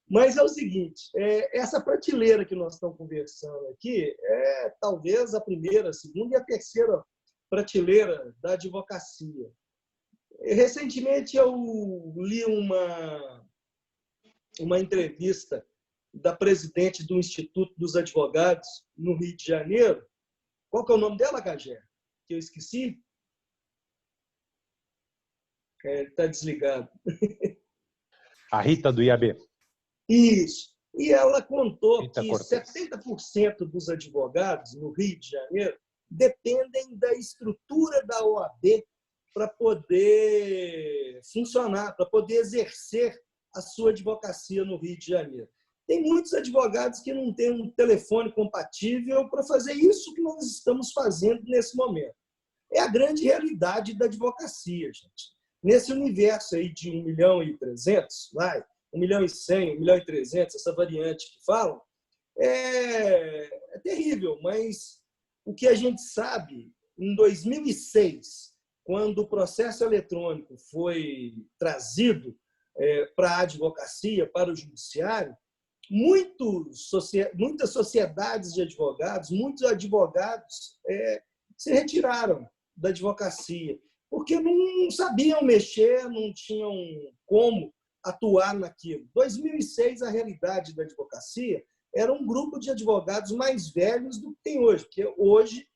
Mas é o seguinte, essa prateleira que nós estamos conversando aqui é talvez a primeira, a segunda e a terceira prateleira da advocacia. Recentemente eu li uma entrevista da presidente do Instituto dos Advogados no Rio de Janeiro. Qual que é o nome dela, Cagé? Que eu esqueci? Está desligado. A Rita do IAB. Isso. E ela contou Rita que Cortez. 70% dos advogados no Rio de Janeiro dependem da estrutura da OAB para poder funcionar, para poder exercer a sua advocacia no Rio de Janeiro. Tem muitos advogados que não têm um telefone compatível para fazer isso que nós estamos fazendo nesse momento. É a grande realidade da advocacia, gente. Nesse universo aí de 1.300.000, vai, 1.100.000, 1.300.000, essa variante que falam, é terrível, mas o que a gente sabe, em 2006, quando o processo eletrônico foi trazido para a advocacia, para o judiciário, muitas sociedades de advogados, muitos advogados se retiraram da advocacia, porque não sabiam mexer, não tinham como atuar naquilo. Em 2006, a realidade da advocacia era um grupo de advogados mais velhos do que tem hoje, porque hoje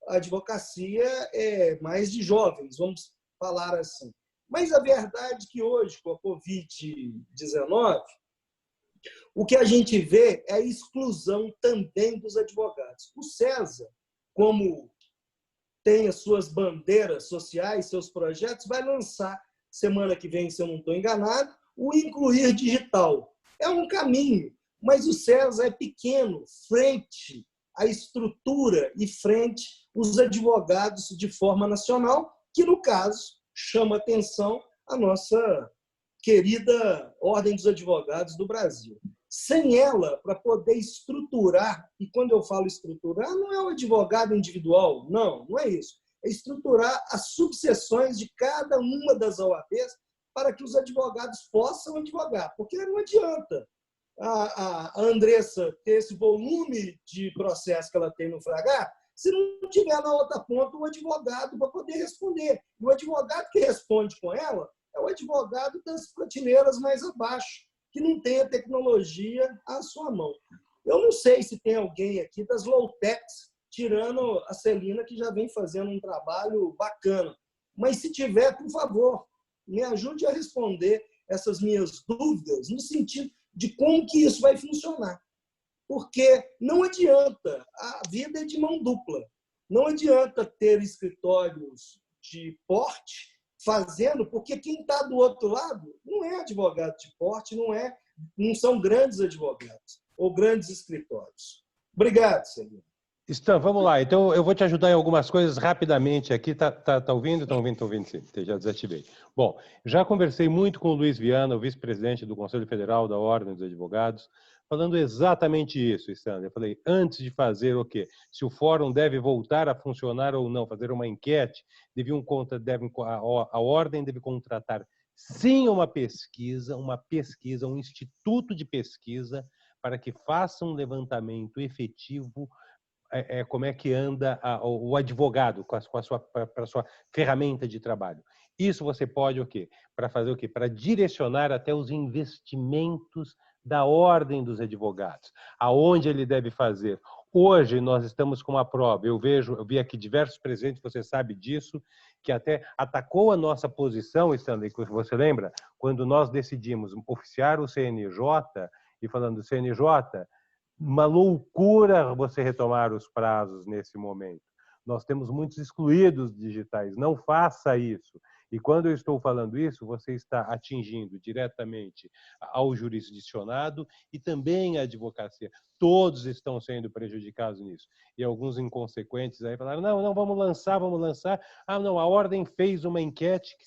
a advocacia é mais de jovens, vamos falar assim. Mas a verdade é que hoje, com a Covid-19, o que a gente vê é a exclusão também dos advogados. O César, como tem as suas bandeiras sociais, seus projetos, vai lançar, semana que vem, se eu não estou enganado, o Incluir Digital. É um caminho, mas o César é pequeno, frente à estrutura e frente os advogados de forma nacional, que, no caso, chama atenção a nossa querida Ordem dos Advogados do Brasil. Sem ela, para poder estruturar, e quando eu falo estruturar, não é o advogado individual, não é isso. É estruturar as subseções de cada uma das OABs para que os advogados possam advogar, porque não adianta a Andressa ter esse volume de processo que ela tem no Fragar se não tiver na outra ponta um advogado para poder responder. E o advogado que responde com ela é o advogado das prateleiras mais abaixo, que não tem a tecnologia à sua mão. Eu não sei se tem alguém aqui das low-techs, tirando a Celina, que já vem fazendo um trabalho bacana. Mas se tiver, por favor, me ajude a responder essas minhas dúvidas no sentido de como que isso vai funcionar. Porque não adianta, a vida é de mão dupla. Não adianta ter escritórios de porte fazendo, porque quem está do outro lado não é advogado de porte, não são grandes advogados ou grandes escritórios. Obrigado, Celina. Stan, vamos lá. Então, eu vou te ajudar em algumas coisas rapidamente aqui. Tá ouvindo? Estão ouvindo, sim. Já desativei. Bom, já conversei muito com o Luiz Viana, o vice-presidente do Conselho Federal da Ordem dos Advogados, falando exatamente isso, Stan. Eu falei, antes de fazer o quê? Se o fórum deve voltar a funcionar ou não, fazer uma enquete, a Ordem deve contratar, sim, uma pesquisa, um instituto de pesquisa, para que faça um levantamento efetivo como é que anda o advogado com a sua ferramenta de trabalho. Isso você pode o quê? Para fazer o quê? Para direcionar até os investimentos da Ordem dos Advogados. Aonde ele deve fazer? Hoje nós estamos com uma prova. Eu vi aqui diversos presidentes, você sabe disso, que até atacou a nossa posição, Stanley, você lembra? Quando nós decidimos oficiar o CNJ e falando, CNJ, uma loucura você retomar os prazos nesse momento. Nós temos muitos excluídos digitais. Não faça isso. E quando eu estou falando isso, você está atingindo diretamente ao jurisdicionado e também a advocacia. Todos estão sendo prejudicados nisso. E alguns inconsequentes aí falaram, não, vamos lançar. Ah, não, a Ordem fez uma enquete,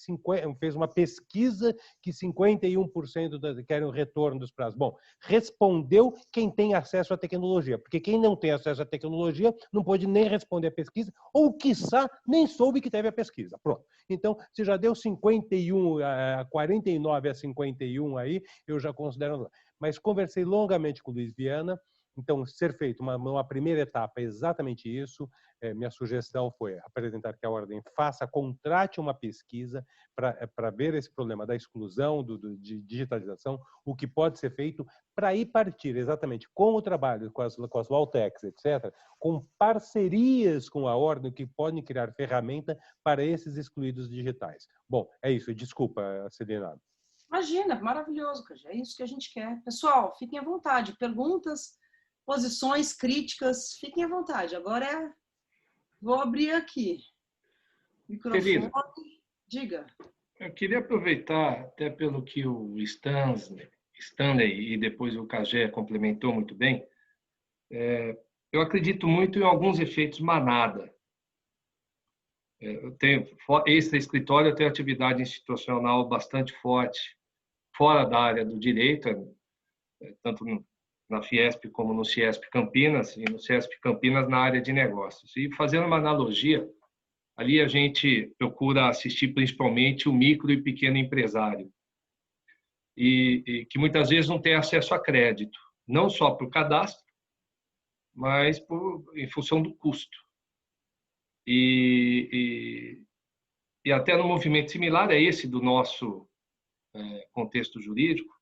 fez uma pesquisa que 51% querem o retorno dos prazos. Bom, respondeu quem tem acesso à tecnologia, porque quem não tem acesso à tecnologia não pode nem responder a pesquisa, ou, quiçá, nem soube que teve a pesquisa. Pronto. Então, se já deu 49 a 51 aí, eu já considero. Mas conversei longamente com o Luiz Viana. Então, ser feito uma primeira etapa é exatamente isso. Minha sugestão foi apresentar que a Ordem contrate uma pesquisa para ver esse problema da exclusão, de digitalização, o que pode ser feito para ir partir exatamente com o trabalho, com as Lawtechs, etc., com parcerias com a Ordem que podem criar ferramenta para esses excluídos digitais. Bom, é isso. Desculpa, Celina. Imagina, maravilhoso, Cajé. É isso que a gente quer. Pessoal, fiquem à vontade. Perguntas, posições, críticas, fiquem à vontade. Agora vou abrir aqui o microfone. Celina, diga. Eu queria aproveitar, até pelo que o Stanley e depois o Cajé complementou muito bem, eu acredito muito em alguns efeitos manada. Eu tenho extra-escritório, eu tenho atividade institucional bastante forte, fora da área do direito, tanto na Fiesp como no Ciesp Campinas, e no Ciesp Campinas na área de negócios. E fazendo uma analogia, ali a gente procura assistir principalmente o micro e pequeno empresário, e que muitas vezes não tem acesso a crédito, não só por cadastro, mas em função do custo. E até no movimento similar a esse do nosso contexto jurídico,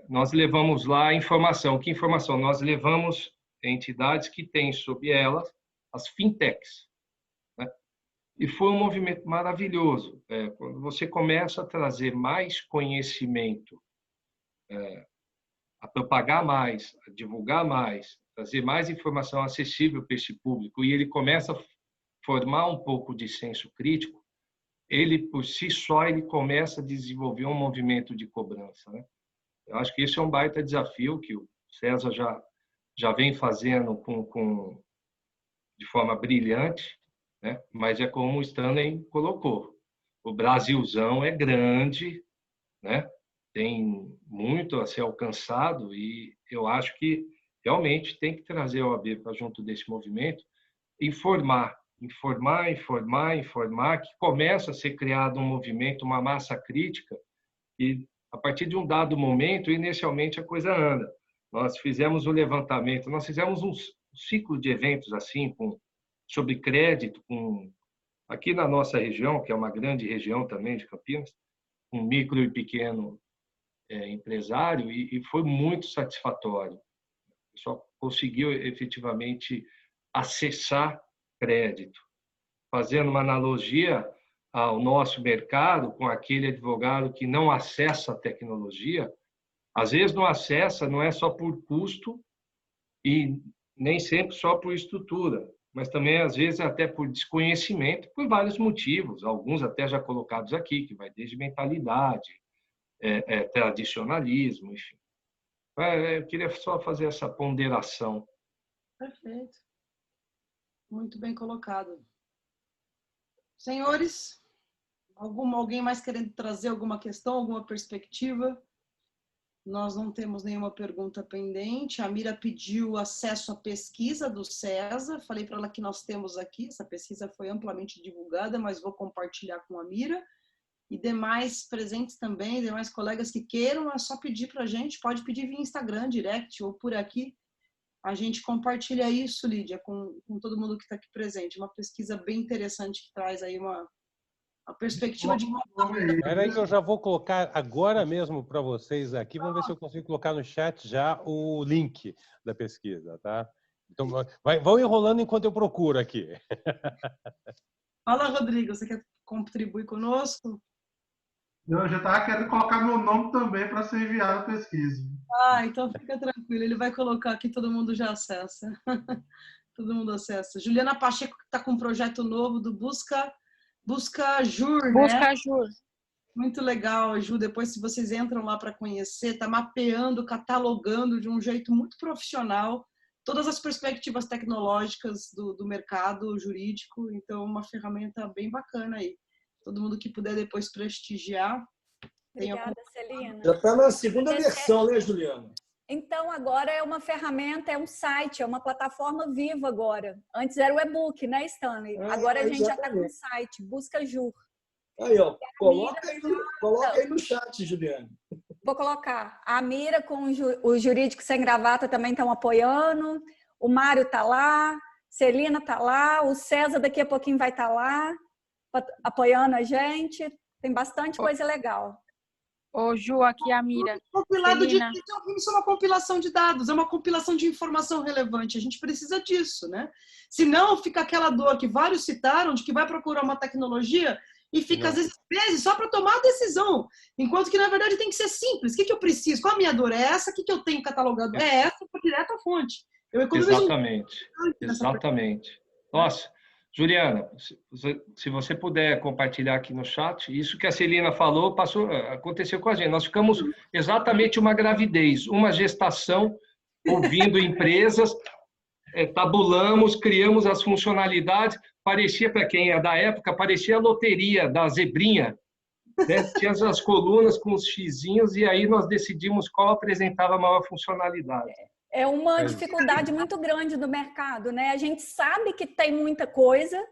nós levamos lá informação. Que informação? Nós levamos entidades que têm sob elas as fintechs. Né? E foi um movimento maravilhoso. Quando você começa a trazer mais conhecimento, a propagar mais, a divulgar mais, trazer mais informação acessível para esse público, e ele começa a formar um pouco de senso crítico, ele, por si só, ele começa a desenvolver um movimento de cobrança. Né? Eu acho que esse é um baita desafio que o César já vem fazendo de forma brilhante, né? Mas é como o Stanley colocou. O Brasilzão é grande, né? Tem muito a ser alcançado e eu acho que realmente tem que trazer a OAB para junto desse movimento, informar, que começa a ser criado um movimento, uma massa crítica, e a partir de um dado momento, inicialmente a coisa anda. Nós fizemos um levantamento, nós fizemos um ciclo de eventos assim, sobre crédito, aqui na nossa região, que é uma grande região também de Campinas, um micro e pequeno empresário, e foi muito satisfatório. O pessoal conseguiu efetivamente acessar crédito. Fazendo uma analogia ao nosso mercado com aquele advogado que não acessa a tecnologia, às vezes não acessa, não é só por custo e nem sempre só por estrutura, mas também às vezes até por desconhecimento, por vários motivos, alguns até já colocados aqui, que vai desde mentalidade, tradicionalismo, enfim. Eu queria só fazer essa ponderação. Perfeito. Muito bem colocado. Senhores, alguém mais querendo trazer alguma questão, alguma perspectiva? Nós não temos nenhuma pergunta pendente. A Mira pediu acesso à pesquisa do César. Falei para ela que nós temos aqui. Essa pesquisa foi amplamente divulgada, mas vou compartilhar com a Mira. E demais presentes também, demais colegas que queiram, é só pedir para a gente. Pode pedir via Instagram, direct ou por aqui. A gente compartilha isso, Lídia, com todo mundo que está aqui presente. Uma pesquisa bem interessante que traz aí uma perspectiva de... Espera aí que eu já vou colocar agora mesmo para vocês aqui. Vamos ver se eu consigo colocar no chat já o link da pesquisa, tá? Então, vão enrolando enquanto eu procuro aqui. Fala, Rodrigo, você quer contribuir conosco? Eu já estava querendo colocar meu nome também para ser enviado a pesquisa. Ah, então fica tranquilo, ele vai colocar aqui, todo mundo já acessa. Todo mundo acessa. Juliana Pacheco está com um projeto novo do Busca Jur, né? Busca Jur. Muito legal, Ju. Depois, se vocês entram lá para conhecer, está mapeando, catalogando de um jeito muito profissional todas as perspectivas tecnológicas do mercado jurídico. Então, uma ferramenta bem bacana aí. Todo mundo que puder depois prestigiar. Obrigada, Celina. Já está na segunda versão, né, Juliana? Então, agora é uma ferramenta, é um site, é uma plataforma viva agora. Antes era o e-book, né, Stanley? Agora a gente já está com o site, Busca Jur. Aí, ó, coloca aí no chat, Juliana. Vou colocar. A Mira com o Jurídico Sem Gravata também estão apoiando. O Mário está lá. Celina está lá. O César daqui a pouquinho vai estar lá, apoiando a gente. Tem bastante coisa legal. Ô, Ju, aqui a Mira. Compilado de isso é uma compilação de dados, é uma compilação de informação relevante. A gente precisa disso, né? Senão fica aquela dor que vários citaram de que vai procurar uma tecnologia e fica, às vezes, meses só para tomar a decisão. Enquanto que, na verdade, tem que ser simples. O que eu preciso? Qual a minha dor? É essa? O que eu tenho catalogado? É essa, para direto à fonte. Exatamente. Nossa, Juliana, se você puder compartilhar aqui no chat, isso que a Celina falou aconteceu com a gente. Nós ficamos exatamente uma gravidez, uma gestação, ouvindo empresas, tabulamos, criamos as funcionalidades. Parecia, para quem é da época, parecia a loteria da zebrinha. Né? Tinha as colunas com os xizinhos e aí nós decidimos qual apresentava a maior funcionalidade. É uma dificuldade muito grande do mercado, né? A gente sabe que tem muita coisa,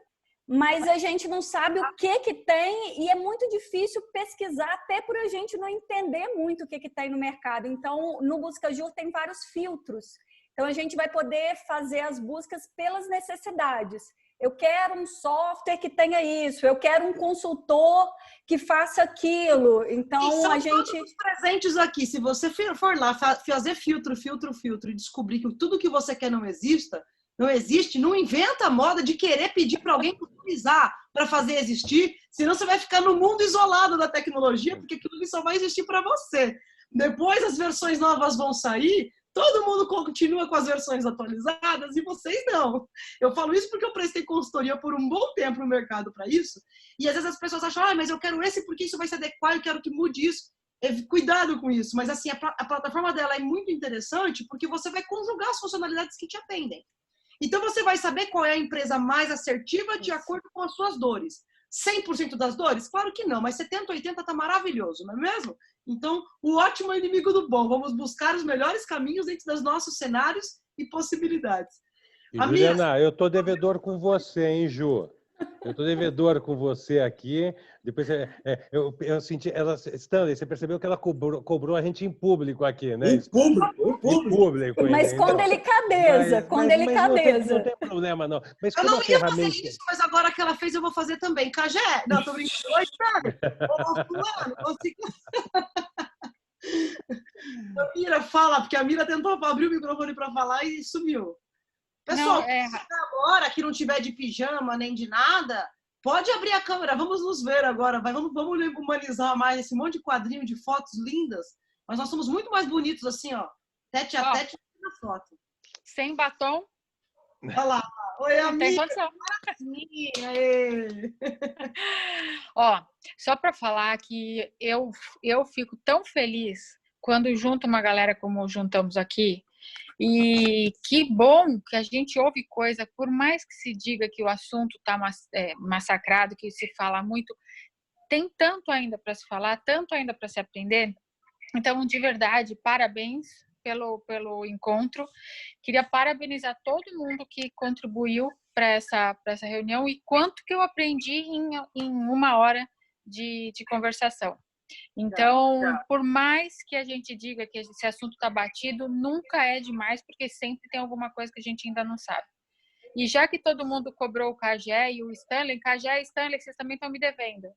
mas a gente não sabe o que tem e é muito difícil pesquisar até por a gente não entender muito o que tem no mercado. Então, no Busca Jur tem vários filtros. Então, a gente vai poder fazer as buscas pelas necessidades. Eu quero um software que tenha isso, eu quero um consultor que faça aquilo. Então, a gente... todos os presentes aqui. Se você for lá fazer filtro e descobrir que tudo que você quer não existe, não inventa a moda de querer pedir para alguém customizar para fazer existir, senão você vai ficar no mundo isolado da tecnologia, porque aquilo ali só vai existir para você. Depois as versões novas vão sair, todo mundo continua com as versões atualizadas e vocês não. Eu falo isso porque eu prestei consultoria por um bom tempo no mercado para isso. E às vezes as pessoas acham, mas eu quero esse porque isso vai se adequar, eu quero que mude isso. Cuidado com isso. Mas assim, a plataforma dela é muito interessante porque você vai conjugar as funcionalidades que te atendem. Então você vai saber qual é a empresa mais assertiva de acordo com as suas dores. 100% das dores? Claro que não, mas 70%, 80% está maravilhoso, não é mesmo? Então, o ótimo é inimigo do bom. Vamos buscar os melhores caminhos dentro dos nossos cenários e possibilidades. E, Juliana, eu tô devedor com você, hein, Ju? Eu tô devedor com você aqui. Depois eu senti... Stanley, você percebeu que ela cobrou a gente em público aqui, né? Em público. Mas com delicadeza, com delicadeza. Não tem problema, não. Mas eu não ia fazer isso, mas agora que ela fez, eu vou fazer também. Cajé? Não, tô brincando. Oi, Thiago. A Mira fala, porque a Mira tentou abrir o microfone para falar e sumiu. Pessoal, agora que não tiver de pijama nem de nada, pode abrir a câmera, vamos nos ver agora. Vamos humanizar mais esse monte de quadrinho de fotos lindas. Mas nós somos muito mais bonitos assim, ó. Tete a tete na foto. Sem batom. Olha lá. Oi, amiga. Ó, só para falar que eu fico tão feliz quando junto uma galera como juntamos aqui. E que bom que a gente ouve coisa, por mais que se diga que o assunto está massacrado, que se fala muito, tem tanto ainda para se falar, tanto ainda para se aprender. Então, de verdade, parabéns pelo encontro. Queria parabenizar todo mundo que contribuiu para essa reunião e quanto que eu aprendi em uma hora de conversação. Então, por mais que a gente diga que esse assunto está batido, nunca é demais, porque sempre tem alguma coisa que a gente ainda não sabe. E já que todo mundo cobrou o Cajé e o Stanley, Cajé e Stanley, vocês também estão me devendo.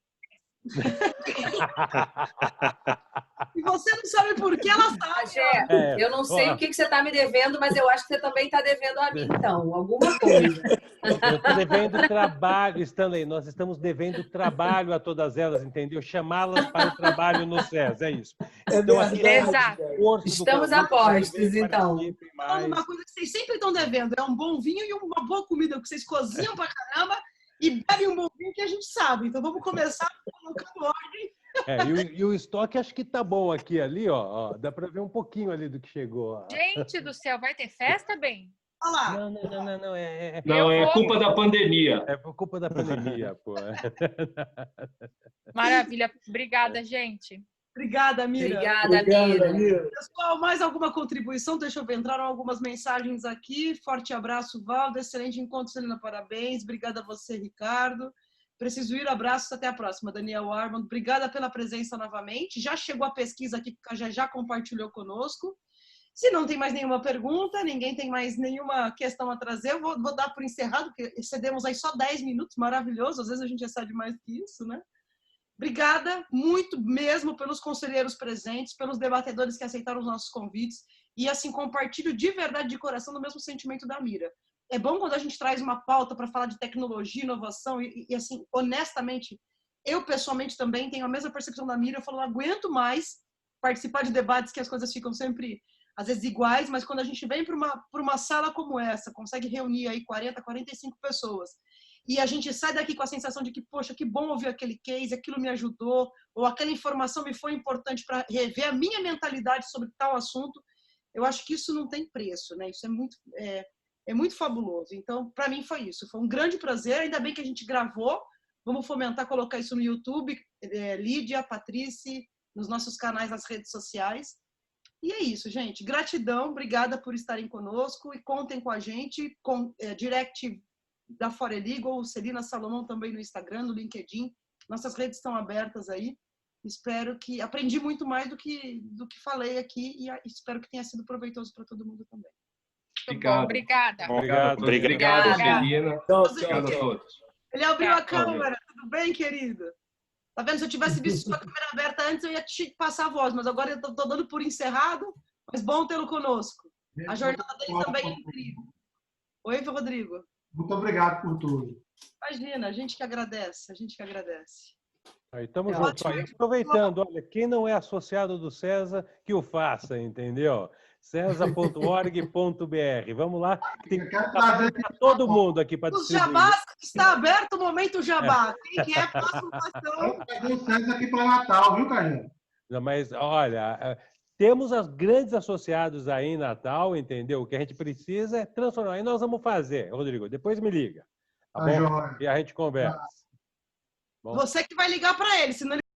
E você não sabe por que ela sabe. Magé, eu não sei o que você está me devendo, mas eu acho que você também está devendo a mim, então. Alguma coisa. Eu estou devendo trabalho, Stanley. Nós estamos devendo trabalho a todas elas, entendeu? Chamá-las para o trabalho no SES, é isso. Então, Exato. Estamos a postos, então. Uma coisa que vocês sempre estão devendo é um bom vinho e uma boa comida, que vocês cozinham pra caramba e bebem um bom vinho que a gente sabe. Então vamos começar colocando ordem. E o estoque acho que tá bom aqui, ali, ó. Dá para ver um pouquinho ali do que chegou. Ó. Gente do céu, vai ter festa, bem? Olha lá. Não. Não, é culpa da pandemia. É por culpa da pandemia, pô. Maravilha. Obrigada, gente. Obrigada, Mira. Obrigada, Mira. Pessoal, mais alguma contribuição? Deixa eu ver. Entraram algumas mensagens aqui. Forte abraço, Valdo. Excelente encontro, Celina. Parabéns. Obrigada a você, Ricardo. Preciso ir. Abraços. Até a próxima. Daniel Armand. Obrigada pela presença novamente. Já chegou a pesquisa aqui que a já compartilhou conosco. Se não tem mais nenhuma pergunta, ninguém tem mais nenhuma questão a trazer, eu vou dar por encerrado, porque excedemos aí só 10 minutos. Maravilhoso. Às vezes a gente excede mais que isso, né? Obrigada muito mesmo pelos conselheiros presentes, pelos debatedores que aceitaram os nossos convites e, assim, compartilho de verdade, de coração, do mesmo sentimento da Mira. É bom quando a gente traz uma pauta para falar de tecnologia, inovação e, assim, honestamente, eu pessoalmente também tenho a mesma percepção da Mira. Eu falo, não aguento mais participar de debates que as coisas ficam sempre, às vezes, iguais, mas quando a gente vem para uma sala como essa, consegue reunir aí 40, 45 pessoas, e a gente sai daqui com a sensação de que, poxa, que bom ouvir aquele case, aquilo me ajudou, ou aquela informação me foi importante para rever a minha mentalidade sobre tal assunto, eu acho que isso não tem preço, né? Isso é muito fabuloso. Então, para mim foi isso. Foi um grande prazer, ainda bem que a gente gravou. Vamos fomentar, colocar isso no YouTube, Lídia, Patrícia, nos nossos canais nas redes sociais. E é isso, gente. Gratidão, obrigada por estarem conosco e contem com a gente, com direct da Forelegal, Celina Salomão também no Instagram, no LinkedIn. Nossas redes estão abertas aí. Espero que... Aprendi muito mais do que falei aqui e espero que tenha sido proveitoso para todo mundo também. Obrigado. Obrigada. Obrigado, Celina. Obrigado a todos. Ele abriu a câmera. Tudo bem, querido? Tá vendo? Se eu tivesse visto sua câmera aberta antes, eu ia te passar a voz, mas agora eu tô dando por encerrado. Mas bom tê-lo conosco. A jornada dele também é incrível. Oi, Rodrigo. Muito obrigado por tudo. Imagina, a gente que agradece. Aí, estamos juntos. Aproveitando, olha, quem não é associado do César, que o faça, entendeu? cesa.org.br. Vamos lá, tem que trazer todo mundo aqui para distribuir. Os jabás, está aberto o momento jabá. Quem quer, faça um bastão. Vamos fazer o César aqui para Natal, viu, Carlinhos? Mas, olha, temos os grandes associados aí em Natal, entendeu? O que a gente precisa é transformar. E nós vamos fazer, Rodrigo. Depois me liga. Tá bom? E a gente conversa. Você que vai ligar para ele, senão ele